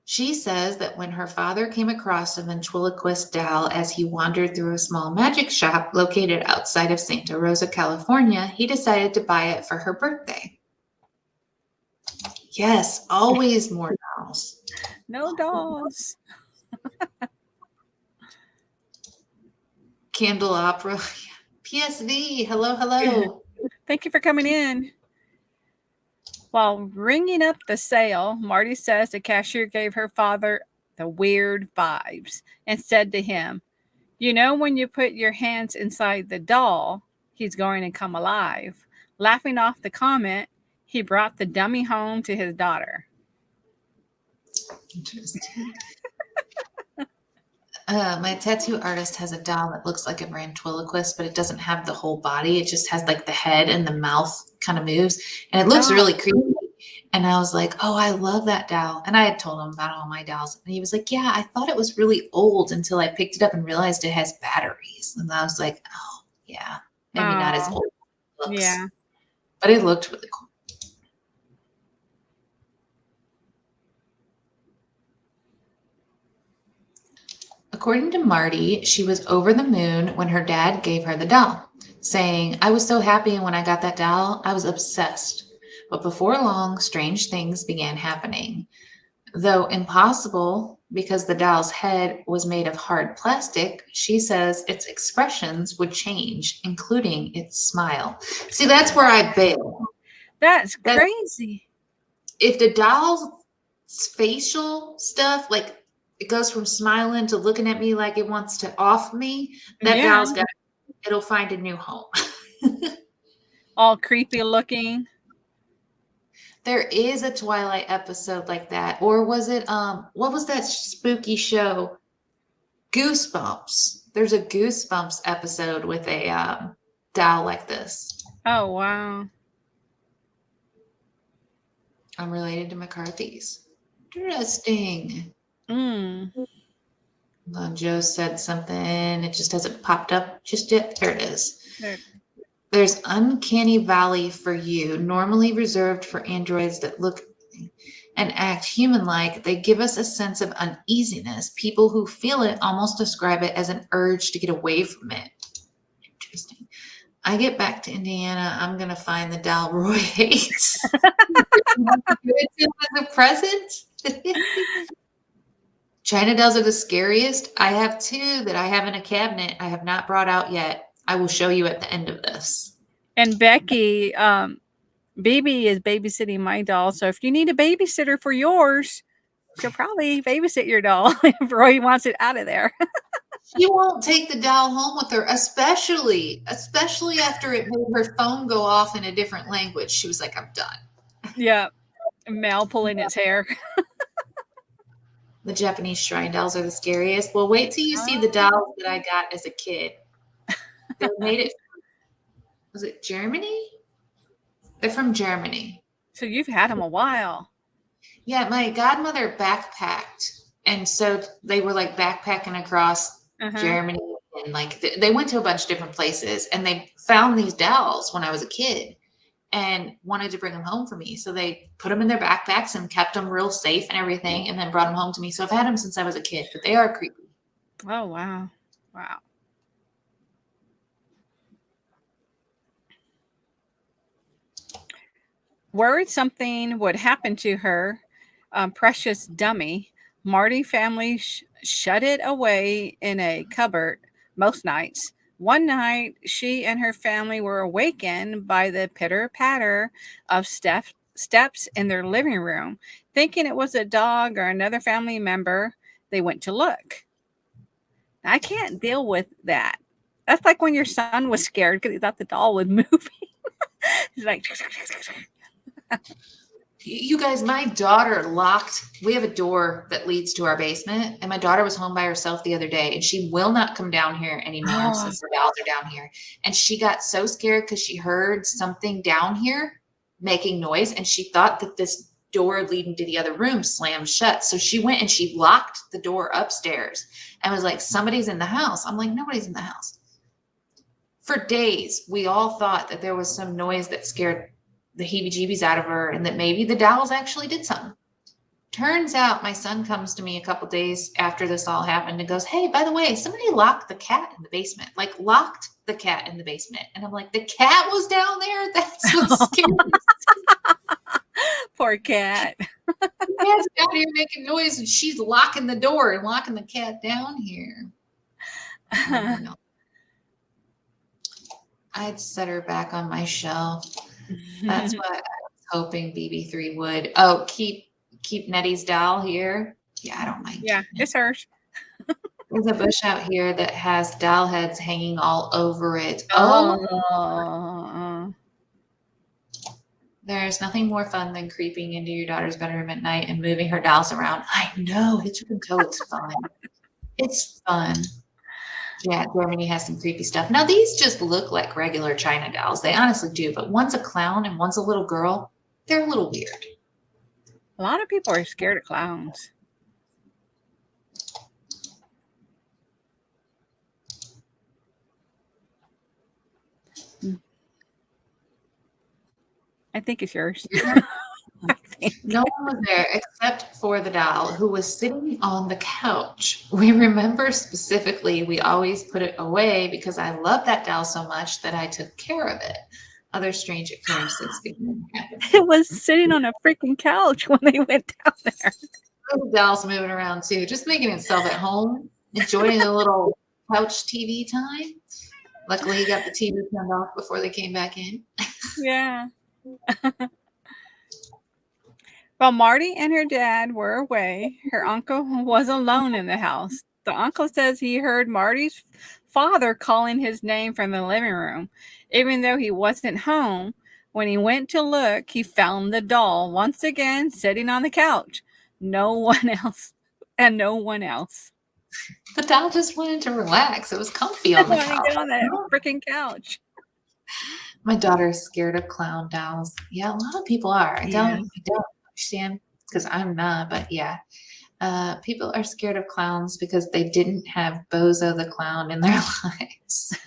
She says that when her father came across a ventriloquist doll as he wandered through a small magic shop located outside of Santa Rosa, California, he decided to buy it for her birthday. Yes, always more dolls. No dolls. Candelabra. PSV. Hello, hello. Thank you for coming in. While ringing up the sale, Marty says the cashier gave her father the weird vibes and said to him, "You know, when you put your hands inside the doll, he's going to come alive." Laughing off the comment, he brought the dummy home to his daughter. Interesting. My tattoo artist has a doll that looks like a ventriloquist, but it doesn't have the whole body. It just has like the head and the mouth kind of moves, and it looks really creepy. And I was like, oh, I love that doll. And I had told him about all my dolls. And he was like, yeah, I thought it was really old until I picked it up and realized it has batteries. And I was like, oh, yeah, maybe not as old as it looks. Yeah. But it looked really cool. According to Marty, she was over the moon when her dad gave her the doll, saying, I was so happy when I got that doll. I was obsessed. But before long, strange things began happening. Though impossible because the doll's head was made of hard plastic, she says its expressions would change, including its smile. See, that's where I bail. That's crazy. If the doll's facial stuff, like it goes from smiling to looking at me like it wants to off me, that doll's got, it'll find a new home. All creepy looking. There is a Twilight episode like that. Or was it what was that spooky show? Goosebumps. There's a Goosebumps episode with a doll like this. Oh, wow. I'm related to McCarthy's. Interesting. Joe said something. It just hasn't popped up just yet. There it is. There's Uncanny Valley for you, normally reserved for androids that look and act human-like. They give us a sense of uneasiness. People who feel it almost describe it as an urge to get away from it. Interesting. I get back to Indiana, I'm going to find the doll Roy hates. Give it to him as a present? China dolls are the scariest. I have two that I have in a cabinet I have not brought out yet. I will show you at the end of this. And Becky, BB is babysitting my doll. So if you need a babysitter for yours, she'll probably babysit your doll if Roy wants it out of there. She won't take the doll home with her, especially after it made her phone go off in a different language. She was like, I'm done. Yeah. Mel pulling its hair. The Japanese shrine dolls are the scariest. Well, wait till you see the dolls that I got as a kid. They made it. Was it Germany? They're from Germany. So you've had them a while. Yeah, my godmother backpacked. And so they were like backpacking across Germany. And like they went to a bunch of different places and they found these dolls when I was a kid and wanted to bring them home for me. So they put them in their backpacks and kept them real safe and everything and then brought them home to me. So I've had them since I was a kid, but they are creepy. Oh, wow. Wow. Worried something would happen to her precious dummy, Marty family shut it away in a cupboard most nights. One night, she and her family were awakened by the pitter patter of steps in their living room. Thinking it was a dog or another family member, they went to look. I can't deal with that. That's like when your son was scared because he thought the doll was moving. He's like, You guys, my daughter locked. We have a door that leads to our basement, and my daughter was home by herself the other day, and she will not come down here anymore since the dolls are down here. And she got so scared because she heard something down here making noise, and she thought that this door leading to the other room slammed shut. So she went and she locked the door upstairs and was like, somebody's in the house. I'm like, nobody's in the house. For days, we all thought that there was some noise that scared the heebie-jeebies out of her and that maybe the dolls actually did something. Turns out my son comes to me a couple days after this all happened and goes, hey, by the way, somebody locked the cat in the basement, like locked the cat in the basement. And I'm like, the cat was down there? That's what's scary. Poor cat. The cat's down here making noise and she's locking the door and locking the cat down here. I'd set her back on my shelf. That's what I was hoping BB3 would. Oh, keep Nettie's doll here. Yeah, I don't mind. Yeah, it's hers. There's a bush out here that has doll heads hanging all over it. There's nothing more fun than creeping into your daughter's bedroom at night and moving her dolls around. I know, it's fun. It's fun. Yeah, Germany has some creepy stuff. Now, these just look like regular China dolls. They honestly do. But one's a clown and one's a little girl. They're a little weird. A lot of people are scared of clowns. I think it's yours. No one was there except for the doll who was sitting on the couch. We remember specifically, we always put it away because I love that doll so much that I took care of it. Other strange occurrences began to happen. It was sitting on a freaking couch when they went down there. The doll's moving around too, just making itself at home, enjoying a little couch TV time. Luckily, he got the TV turned off before they came back in. Yeah. While Marty and her dad were away, her uncle was alone in the house. The uncle says he heard Marty's father calling his name from the living room. Even though he wasn't home, when he went to look, he found the doll once again sitting on the couch. No one else. And no one else. The doll just wanted to relax. It was comfy on the couch. Get on that freaking couch. My daughter's scared of clown dolls. Yeah, a lot of people are. I don't understand because I'm not, but yeah. People are scared of clowns because they didn't have Bozo the clown in their lives.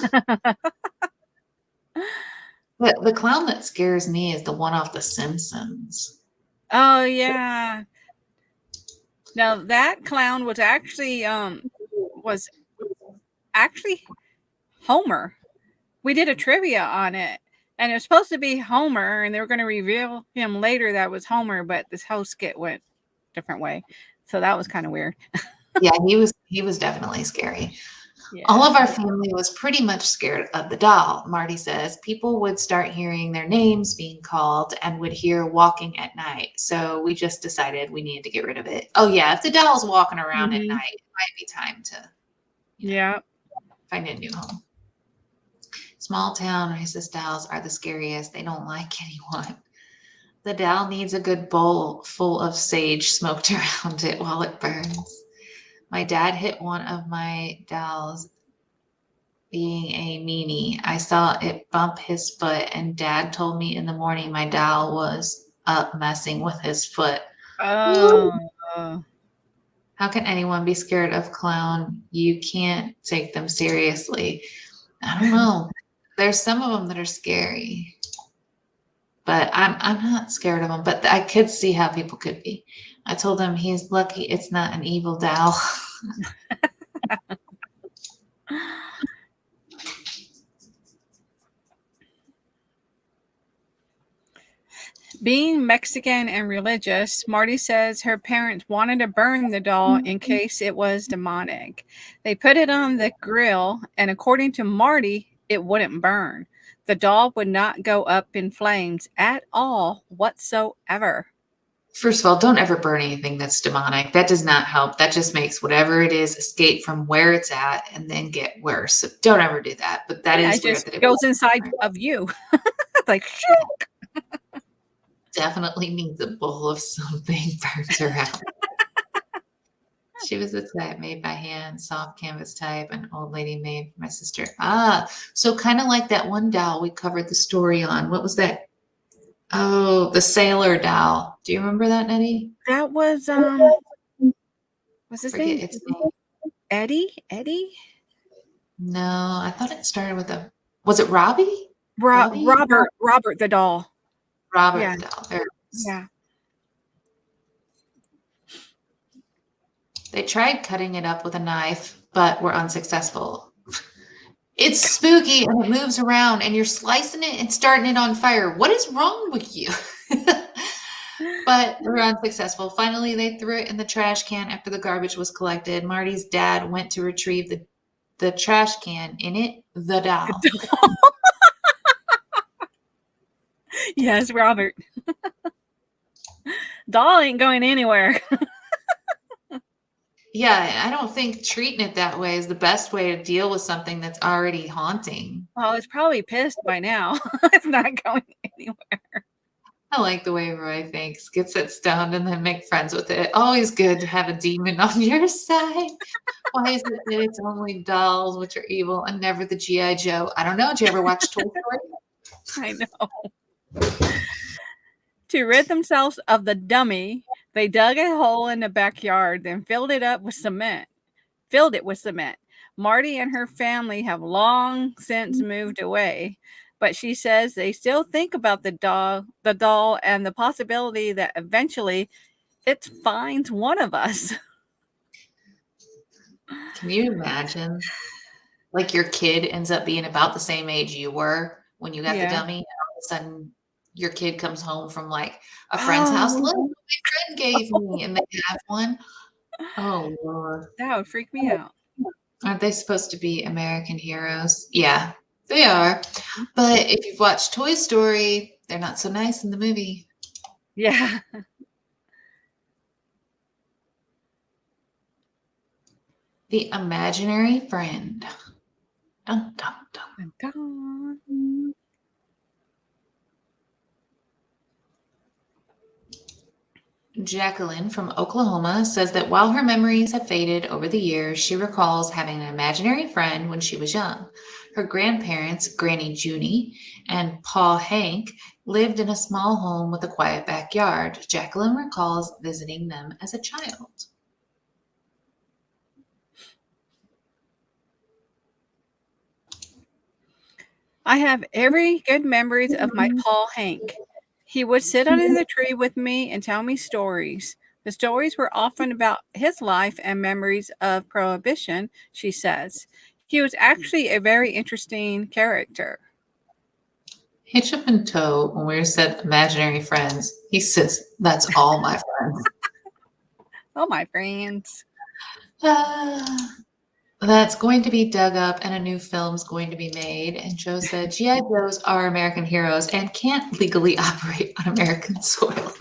But the clown that scares me is the one off The Simpsons. Oh yeah. Now that clown was actually Homer. We did a trivia on it. And it was supposed to be Homer, and they were going to reveal him later that was Homer, but this whole skit went a different way. So that was kind of weird. Yeah, he was definitely scary. All Yeah. of our family was pretty much scared of the doll, Marty says. People would start hearing their names being called and would hear walking at night. So we just decided we needed to get rid of it. Oh, yeah. If the doll's walking around at Hmm. night, it might be time to, Yeah. find a new home. Small town racist dolls are the scariest. They don't like anyone. The doll needs a good bowl full of sage smoked around it while it burns. My dad hit one of my dolls being a meanie. I saw it bump his foot, and dad told me in the morning my doll was up messing with his foot. Ooh. Oh. How can anyone be scared of clown? You can't take them seriously. I don't know. There's some of them that are scary, but I'm not scared of them. But I could see how people could be. I told him he's lucky it's not an evil doll. Being Mexican and religious, Marty says her parents wanted to burn the doll in case it was demonic. They put it on the grill, and according to Marty, it wouldn't burn. The doll would not go up in flames at all whatsoever. First of all, don't ever burn anything that's demonic. That does not help. That just makes whatever it is escape from where it's at and then get worse. So don't ever do that. But that Yeah, is it weird just that it goes inside of you. Like, definitely needs a bowl of something burnt around. She was the type made by hand, soft canvas type, an old lady made for my sister. So kind of like that one doll we covered the story on. What was that? Oh, the sailor doll. Do you remember that, Nettie? that was his Forget name? its name. Eddie? Eddie? No, I thought it started with a. Was it Robbie? Bobby? Robert the doll. Robert Yeah, the doll. There it is. yeah. They tried cutting it up with a knife, but were unsuccessful. It's spooky and it moves around, and you're slicing it and starting it on fire. What is wrong with you? But they were unsuccessful. Finally, they threw it in the trash can after the garbage was collected. Marty's dad went to retrieve the trash can. In it, the doll. Yes, Robert. Doll ain't going anywhere. Yeah, I don't think treating it that way is the best way to deal with something that's already haunting. Well, it's probably pissed by now. It's not going anywhere. I like the way Roy thinks. Gets it stoned and then make friends with it. Always good to have a demon on your side. Why is it that it's only dolls which are evil and never the G.I. Joe? I don't know. Did you ever watch Toy Story? I know. To rid themselves of the dummy, they dug a hole in the backyard, then filled it with cement. Marty and her family have long since moved away, but she says they still think about the doll, and the possibility that eventually it finds one of us. Can you imagine? Like your kid ends up being about the same age you were when you got the Yeah. dummy, and all of a sudden your kid comes home from like a friend's house. Oh, Look, what my friend gave me, and they have one. Oh Lord. that would freak me out. Aren't they supposed to be American heroes? Yeah, they are. But if you've watched Toy Story, they're not so nice in the movie. Yeah. The imaginary friend. Dun, dun, dun. Dun. Jacqueline from Oklahoma says that while her memories have faded over the years, she recalls having an imaginary friend when she was young. Her grandparents, Granny Junie and Pa Hank, lived in a small home with a quiet backyard. Jacqueline recalls visiting them as a child. I have every good memories of my Paul Hank. He would sit under the tree with me and tell me stories. The stories were often about his life and memories of prohibition, she says. He was actually a very interesting character. Hitch up and toe when we said imaginary friends. He says, that's all my friends. Oh, my friends. Ah. That's going to be dug up and a new film's going to be made. And Joe said GI Joes are American heroes and can't legally operate on American soil.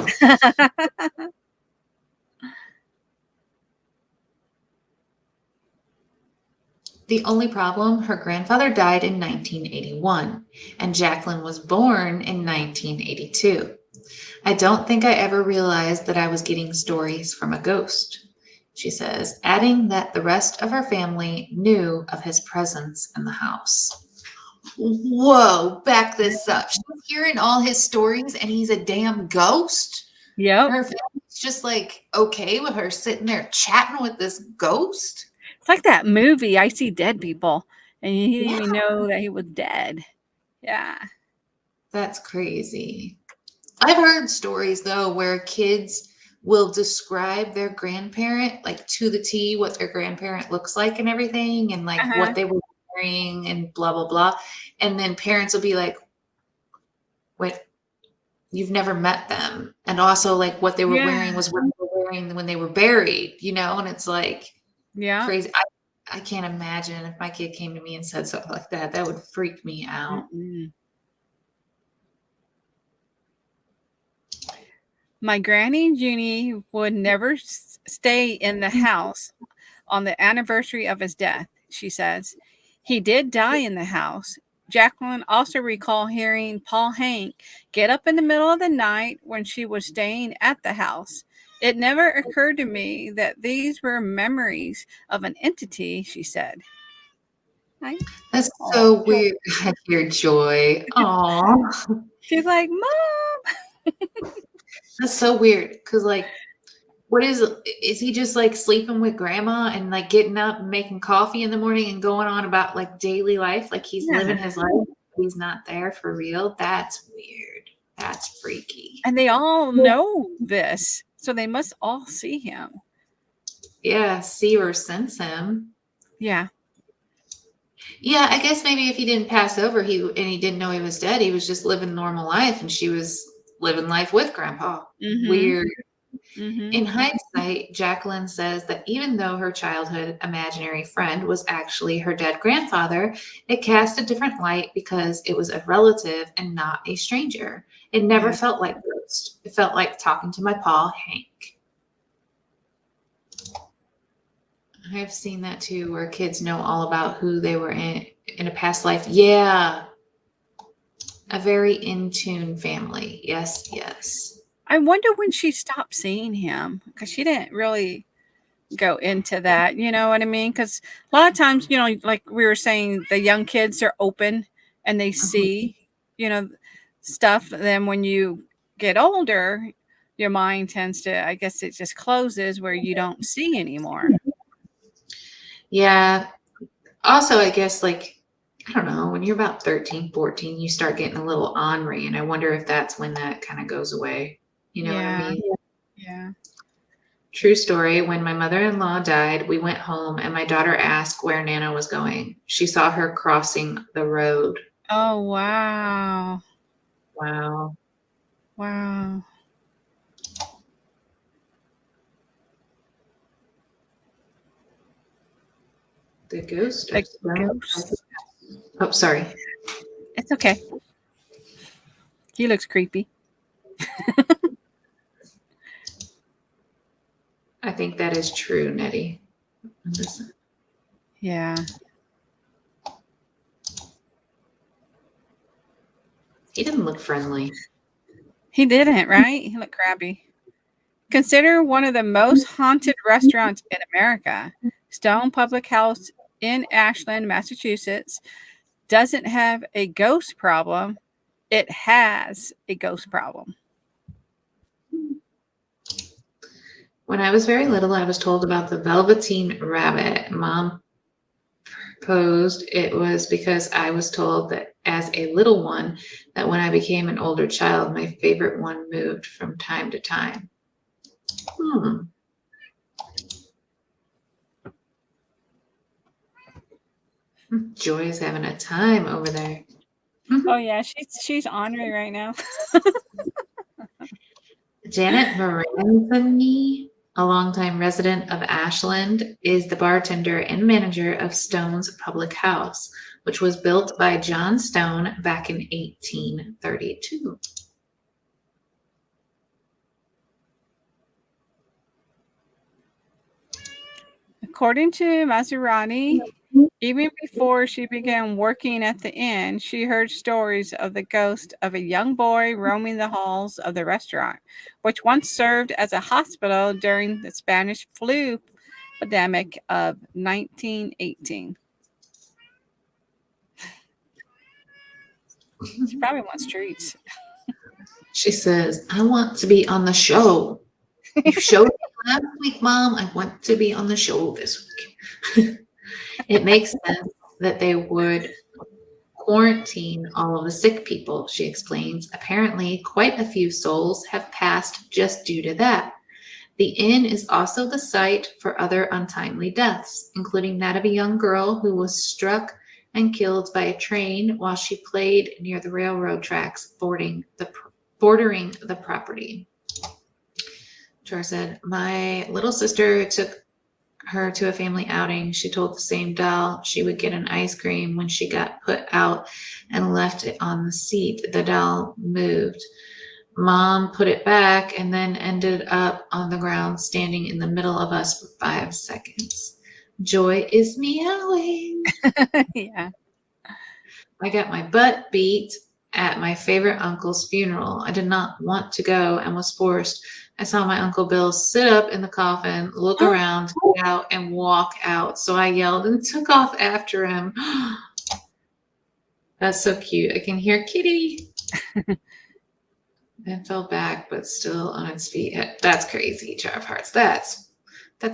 The only problem, her grandfather died in 1981, and Jacqueline was born in 1982. I don't think I ever realized that I was getting stories from a ghost, she says, adding that the rest of her family knew of his presence in the house. Whoa, back this up. She's hearing all his stories and he's a damn ghost? Yep. Her family's just like okay with her sitting there chatting with this ghost? It's like that movie, I See Dead People, and he didn't Yeah. even know that he was dead. Yeah. That's crazy. I've heard stories though where kids will describe their grandparent like to the T, what their grandparent looks like and everything, and like Uh-huh. what they were wearing and blah blah blah. And then parents will be like, wait, you've never met them. And also like what they were wearing Yeah. was what they were wearing when they were buried, you know? And it's like Yeah. crazy. I can't imagine if my kid came to me and said something like that. That would freak me out. Mm-mm. My granny Junie would never stay in the house on the anniversary of his death, she says. He did die in the house. Jacqueline also recalled hearing Paul Hank get up in the middle of the night when she was staying at the house. It never occurred to me that these were memories of an entity, she said. That's Oh, so weird. I hear joy. Aw. she's like, Mom. That's so weird. Cause like, what is he just like sleeping with grandma and like getting up and making coffee in the morning and going on about like daily life? Like he's Yeah. living his life. He's not there for real. That's weird. That's freaky. And they all know this. So they must all see him. Yeah. See or sense him. Yeah. Yeah. I guess maybe if he didn't pass over, he didn't know he was dead, he was just living normal life and she was living life with grandpa. Mm-hmm. Weird. Mm-hmm. In hindsight, Jacqueline says that even though her childhood imaginary friend was actually her dead grandfather, it cast a different light because it was a relative and not a stranger. It never Yeah. felt like ghost. It felt like talking to my pa, Hank. I've seen that too, where kids know all about who they were in a past life. Yeah. A very in tune family. Yes, yes. I wonder when she stopped seeing him because she didn't really go into that. You know what I mean? Because a lot of times, like we were saying, the young kids are open and they Mhm. see, you know, stuff. Then when you get older, your mind tends to, I guess it just closes where you don't see anymore. Yeah. Also, I guess like I don't know, when you're about 13, 14, you start getting a little ornery, and I wonder if that's when that kind of goes away. You know what I Yeah. mean? Yeah. True story. When my mother-in-law died, we went home and my daughter asked where Nana was going. She saw her crossing the road. Oh, wow. Wow. Wow. The ghost of Like Stone. ghosts. Oh, sorry. It's okay. He looks creepy. I think that is true, Nettie. Listen. Yeah. He didn't look friendly. He didn't, right? He looked crabby. Considered one of the most haunted restaurants in America, Stone Public House in Ashland, Massachusetts, doesn't have a ghost problem. It has a ghost problem. When I was very little, I was told about the Velveteen Rabbit. Mom posed it was because I was told that as a little one, that when I became an older child, my favorite one moved from time to time. Hmm. Joy is having a time over there. Oh yeah, she's ornery right now. Janet Moranzani. a longtime resident of Ashland, is the bartender and manager of Stone's Public House, which was built by John Stone back in 1832. According to Maserati, even before she began working at the inn, she heard stories of the ghost of a young boy roaming the halls of the restaurant, which once served as a hospital during the Spanish flu epidemic of 1918. She probably wants treats. She says, I want to be on the show. You showed me last week, Mom. I want to be on the show this week. It makes sense that they would quarantine all of the sick people, she explains. Apparently, quite a few souls have passed just due to that. The inn is also the site for other untimely deaths, including that of a young girl who was struck and killed by a train while she played near the railroad tracks bordering the property. Char said, my little sister took her to a family outing. She told the same doll she would get an ice cream when she got put out and left it on the seat. The doll moved. Mom put it back and then ended up on the ground standing in the middle of us for 5 seconds. Joy is meowing. Yeah. I got my butt beat at my favorite uncle's funeral. I did not want to go and was forced. I saw my Uncle Bill sit up in the coffin, look around, get out, and walk out. So I yelled and took off after him. That's so cute. I can hear Kitty. And fell back, but still on its feet. That's crazy, Jar of Hearts. That's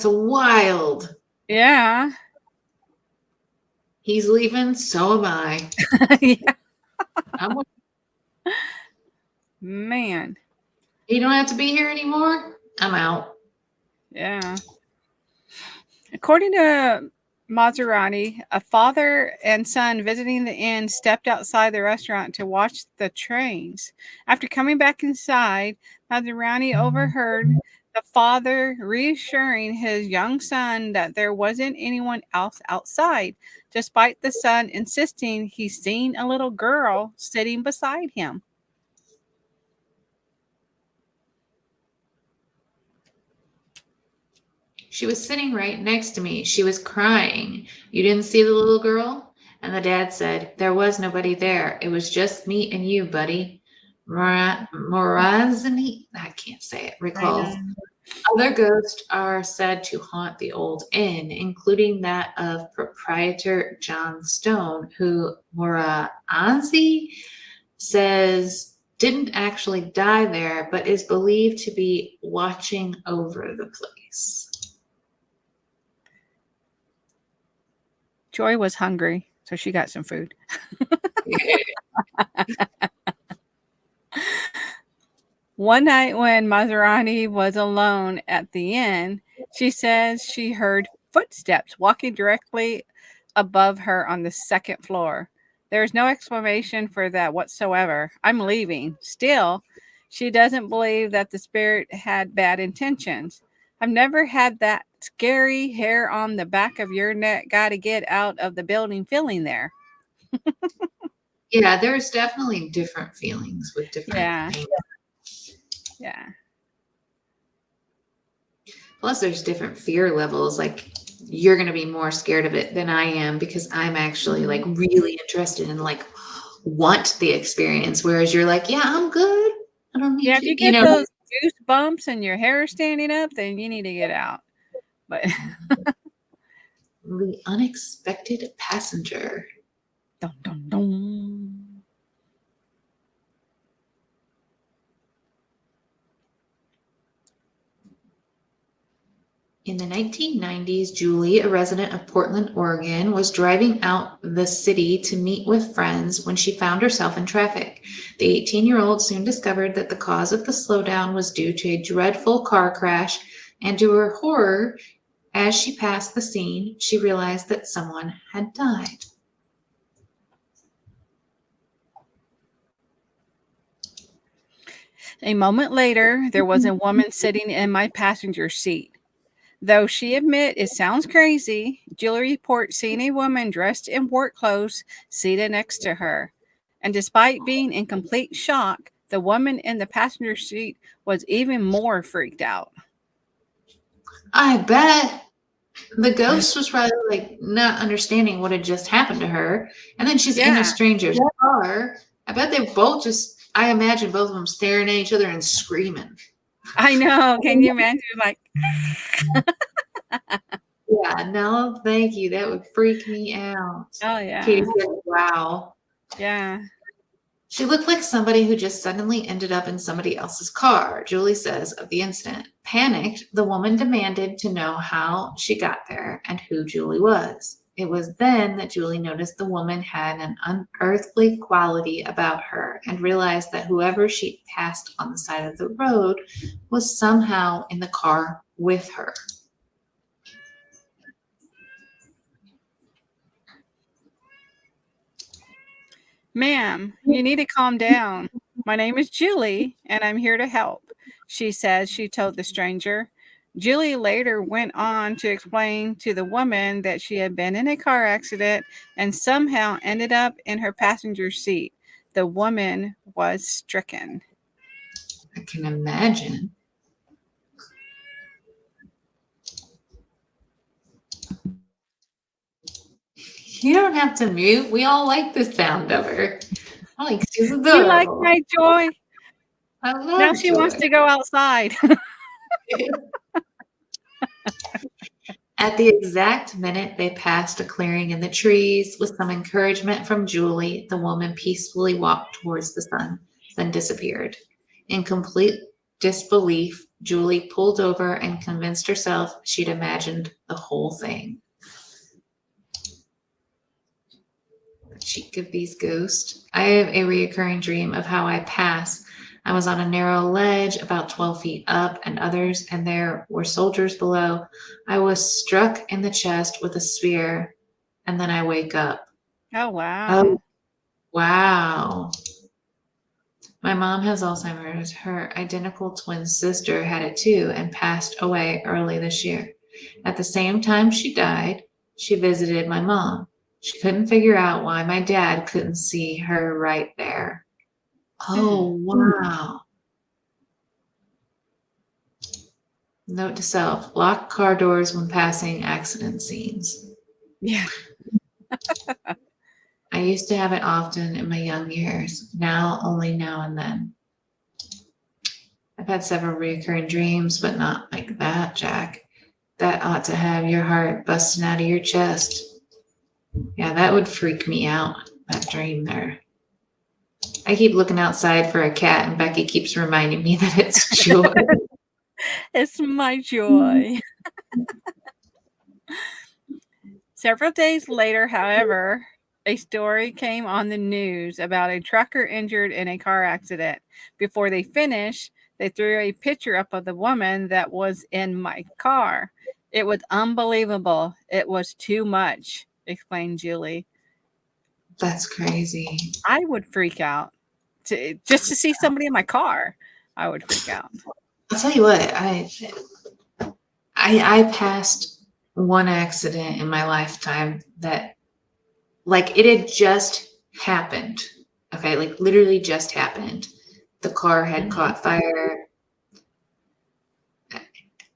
a wild. Yeah. He's leaving, so am I. Yeah. I'm Man. You don't have to be here anymore. I'm out. Yeah. According to Maserati, a father and son visiting the inn stepped outside the restaurant to watch the trains. After coming back inside, Maserati overheard the father reassuring his young son that there wasn't anyone else outside, despite the son insisting he's seen a little girl sitting beside him. She was sitting right next to me. She was crying. You didn't see the little girl? And the dad said, there was nobody there. It was just me and you, buddy. Morazani, I can't say it, I recalls. know. Other ghosts are said to haunt the old inn, including that of proprietor John Stone, who Moraanzi says didn't actually die there, but is believed to be watching over the place. Joy was hungry, so she got some food. One night when Maserati was alone at the inn, she says she heard footsteps walking directly above her on the second floor. There is no explanation for that whatsoever. I'm leaving. Still, she doesn't believe that the spirit had bad intentions. I've never had that scary hair on the back of your neck, gotta get out of the building feeling there. Yeah, there's definitely different feelings with different Yeah. things. Yeah. Plus, there's different fear levels. Like, you're going to be more scared of it than I am because I'm actually like really interested and like want the experience. Whereas you're like, yeah, I'm good. I don't need Yeah, if you. you You get know, those goosebumps and your hair is standing up, then you need to get out. But the unexpected passenger. dun, dun, dun. In the 1990s, Julie, a resident of Portland, Oregon, was driving out the city to meet with friends when she found herself in traffic. The 18-year-old soon discovered that the cause of the slowdown was due to a dreadful car crash, and to her horror, as she passed the scene, she realized that someone had died. A moment later, there was a woman sitting in my passenger seat. Though she admit it sounds crazy, Julie reports seeing a woman dressed in work clothes seated next to her. And despite being in complete shock, the woman in the passenger seat was even more freaked out. I bet the ghost was probably like not understanding what had just happened to her. And then she's in a Yeah, stranger's car. I bet they both just, I imagine both of them staring at each other and screaming. I know. Can you imagine? Like, Yeah, no, thank you. That would freak me out. oh, Katie yeah. said, wow. Yeah. She looked like somebody who just suddenly ended up in somebody else's car, Julie says of the incident. Panicked, the woman demanded to know how she got there and who Julie was. It was then that Julie noticed the woman had an unearthly quality about her and realized that whoever she passed on the side of the road was somehow in the car with her. Ma'am, you need to calm down. My name is Julie, and I'm here to help, she says she told the stranger. Julie later went on to explain to the woman that she had been in a car accident and somehow ended up in her passenger seat. The woman was stricken. I can imagine. You don't have to mute. We all like the sound of her. I like she's You like adorable. my joy? I Now love she wants Joy. to go outside. At the exact minute they passed a clearing in the trees, with some encouragement from Julie, the woman peacefully walked towards the sun, then disappeared. In complete disbelief, Julie pulled over and convinced herself she'd imagined the whole thing. The cheek of these ghosts. I have a reoccurring dream of how I pass. I was on a narrow ledge about 12 feet up, and others, and there were soldiers below. I was struck in the chest with a spear, and then I wake up. Oh, Oh, wow. wow. My mom has Alzheimer's. Her identical twin sister had it too and passed away early this year. At the same time she died, she visited my mom. She couldn't figure out why my dad couldn't see her right there. Hmm. Oh, wow. Note to self, lock car doors when passing accident scenes. Yeah. I used to have it often in my young years, now only now and then. I've had several recurring dreams, but not like that, Jack. That ought to have your heart busting out of your chest. Yeah, that would freak me out, that dream there. I keep looking outside for a cat, and Becky keeps reminding me that it's Joy. It's my joy. Several days later, however, a story came on the news about a trucker injured in a car accident. Before they finished, they threw a picture up of the woman that was in my car. It was unbelievable. It was too much, explained Julie. That's crazy. I would freak out just to see somebody in my car. I would freak out. I'll tell you what, I passed one accident in my lifetime that like it had just happened. Okay, like literally just happened. The car had caught fire,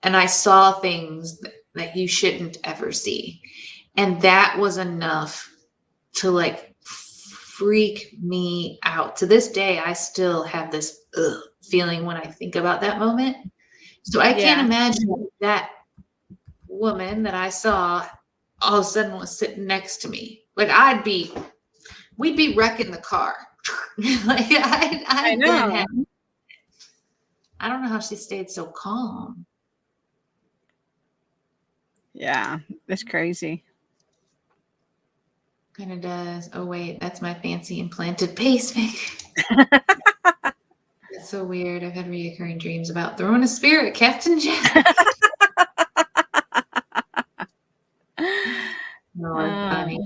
and I saw things that you shouldn't ever see. And that was enough to like freak me out. To this day, I still have this feeling when I think about that moment. So I can't Yeah, imagine that woman that I saw all of a sudden was sitting next to me. Like we'd be wrecking the car. Like I I've been know. I don't know how she stayed so calm. Yeah, that's crazy. Kind of does. Oh wait, that's my fancy implanted pacemaker. It's so weird. I've had reoccurring dreams about throwing a spear at Captain Jack. Oh, Uh, funny.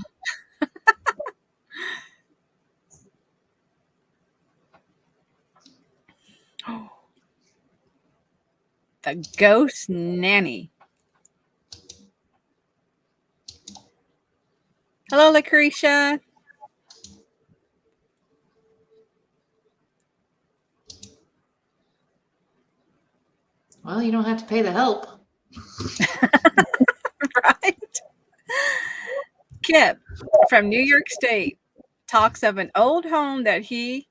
the ghost nanny. Hello, Lucretia. Well, you don't have to pay the help. Right? Kip from New York State talks of an old home that he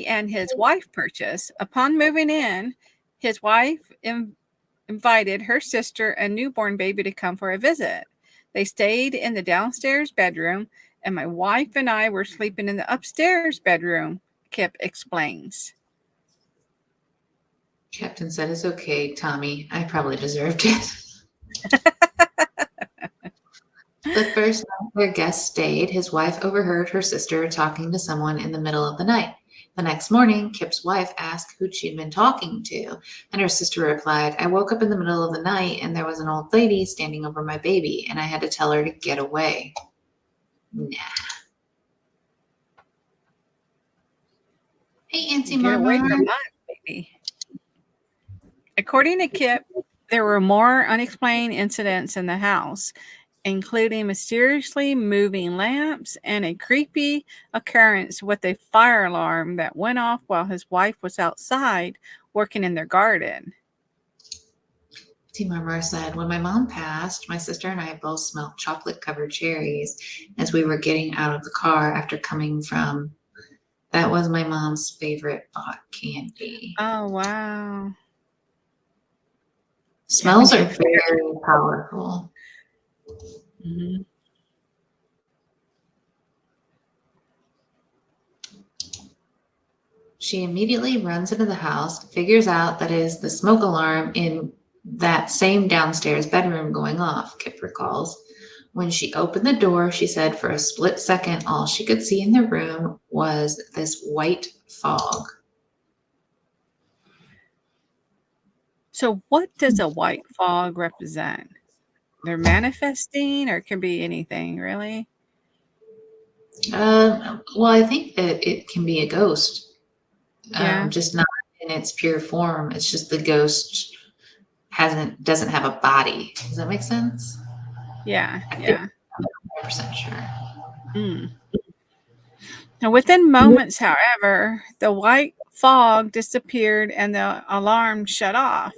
and his wife purchased. Upon moving in, his wife invited her sister and newborn baby to come for a visit. They stayed in the downstairs bedroom, and my wife and I were sleeping in the upstairs bedroom, Kip explains. Captain said, "It's okay, Tommy. I probably deserved it." The first night their guest stayed, his wife overheard her sister talking to someone in the middle of the night. The next morning, Kip's wife asked who she'd been talking to, and her sister replied, "I woke up in the middle of the night and there was an old lady standing over my baby, and I had to tell her to get away." Nah. Hey, Auntie Get away Mama. from my baby. According to Kip, there were more unexplained incidents in the house, including mysteriously moving lamps and a creepy occurrence with a fire alarm that went off while his wife was outside working in their garden. Auntie Mama said, "When my mom passed, my sister and I both smelled chocolate-covered cherries as we were getting out of the car after coming from. That was my mom's favorite bought candy." Oh, wow. Smells are very powerful. Mm-hmm. She immediately runs into the house, figures out that it is the smoke alarm in that same downstairs bedroom going off, Kip recalls. When she opened the door, she said for a split second, all she could see in the room was this white fog. So, what does a white fog represent? They're manifesting, or it can be anything, really? Well, I think that it can be a ghost, Yeah, just not in its pure form. It's just the ghost doesn't have a body. Does that make sense? yeah, yeah. 100% sure. Mm. Now, within moments, however, the white fog disappeared and the alarm shut off.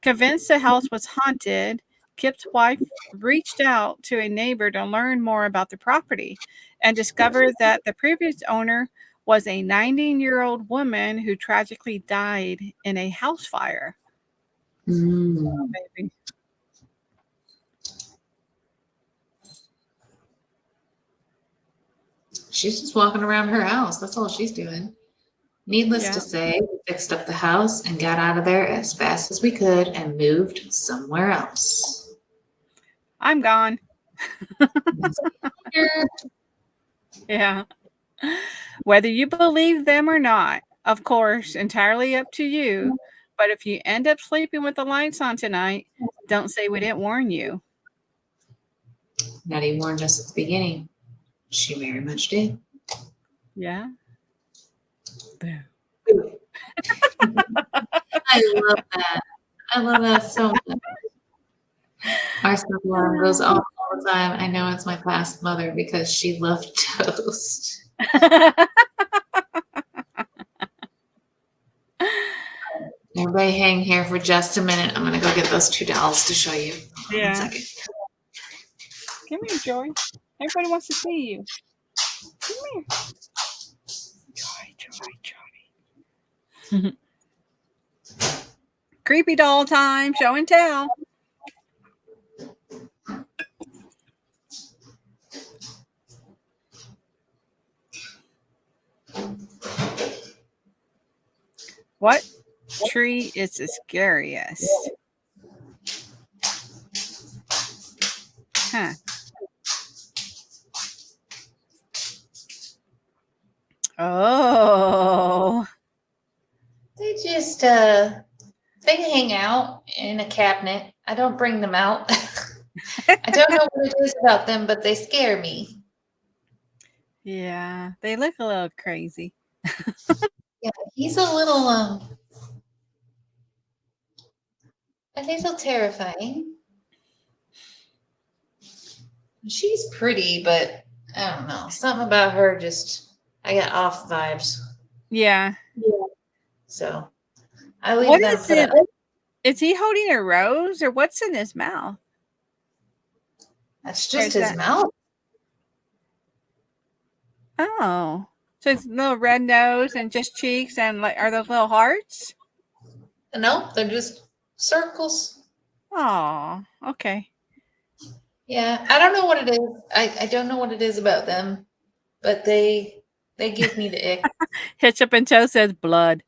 Convinced the house was haunted, Kip's wife reached out to a neighbor to learn more about the property and discovered that the previous owner was a 19-year-old woman who tragically died in a house fire. Oh, Mm. baby. She's just walking around her house. That's all she's doing. Needless to Yeah, say, we fixed up the house and got out of there as fast as we could and moved somewhere else. I'm gone. Yeah. Whether you believe them or not, of course, entirely up to you. But if you end up sleeping with the lights on tonight, don't say we didn't warn you. Nettie warned us at the beginning. She very much did. Yeah. I love that. I love that so much. Our smoke alarm goes off all the time. I know it's my past mother because she loved toast. Everybody hang here for just a minute. I'm going to go get those two dolls to show you. Hold on 1 Yeah. second. Come here, Joy. Everybody wants to see you. Come here. Joy. Creepy doll time. Show and tell. What tree is the scariest? Huh. Oh. They just they hang out in a cabinet. I don't bring them out. I don't know what it is about them, but they scare me. Yeah, they look a little crazy. Yeah, he's a little terrifying. She's pretty, but I don't know. Something about her just, I got off vibes. Yeah. So I leave What them is for it? the. Is he holding a rose or what's in his mouth? That's Or just is his that? mouth. Oh, so it's little red nose and just cheeks and like, are those little hearts? Nope, they're just circles. Oh, okay. Yeah, I don't know what it is. I don't know what it is about them, but they give me the ick. Hitch up and toe says blood.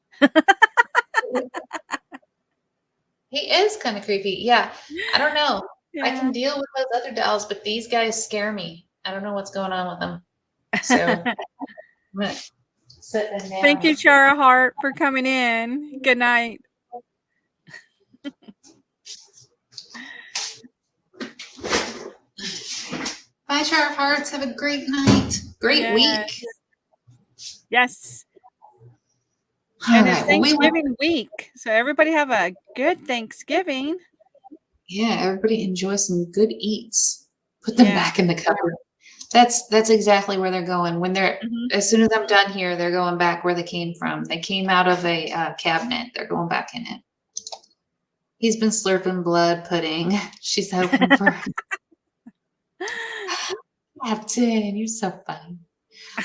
He is kind of creepy. Yeah, I don't know. I Yeah. can deal with those other dolls, but these guys scare me. I don't know what's going on with them. So I'm gonna sit them Thank down. you, Chara Hart, for coming in. Good night. Bye, Sharp Hearts. Have a great night. Great Yeah. week. Yes. All And it's right. Well, we went. Thanksgiving week. So everybody have a good Thanksgiving. Yeah, everybody enjoy some good eats. Put them Yeah. back in the cupboard. That's exactly where they're going. When they're Mhm. as soon as I'm done here, they're going back where they came from. They came out of a cabinet. They're going back in it. He's been slurping blood pudding. She's hoping for Captain. You're so funny.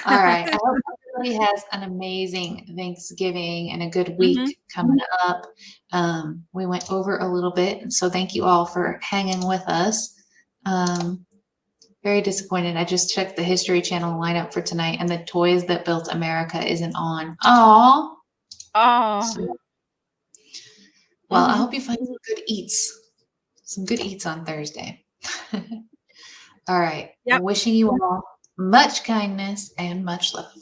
All right. I hope everybody has an amazing Thanksgiving and a good Mhm. week coming up. We went over a little bit, and so thank you all for hanging with us. Very disappointed. I just checked the History Channel lineup for tonight, and the Toys That Built America isn't on. Aw. Oh. Well, I Mhm. hope you find some good eats on Thursday. All right. Yep. Well, wishing you all much kindness and much love.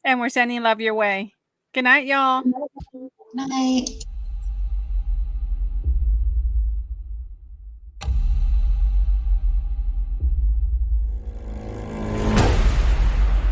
And we're sending love your way. Good night, y'all. Night.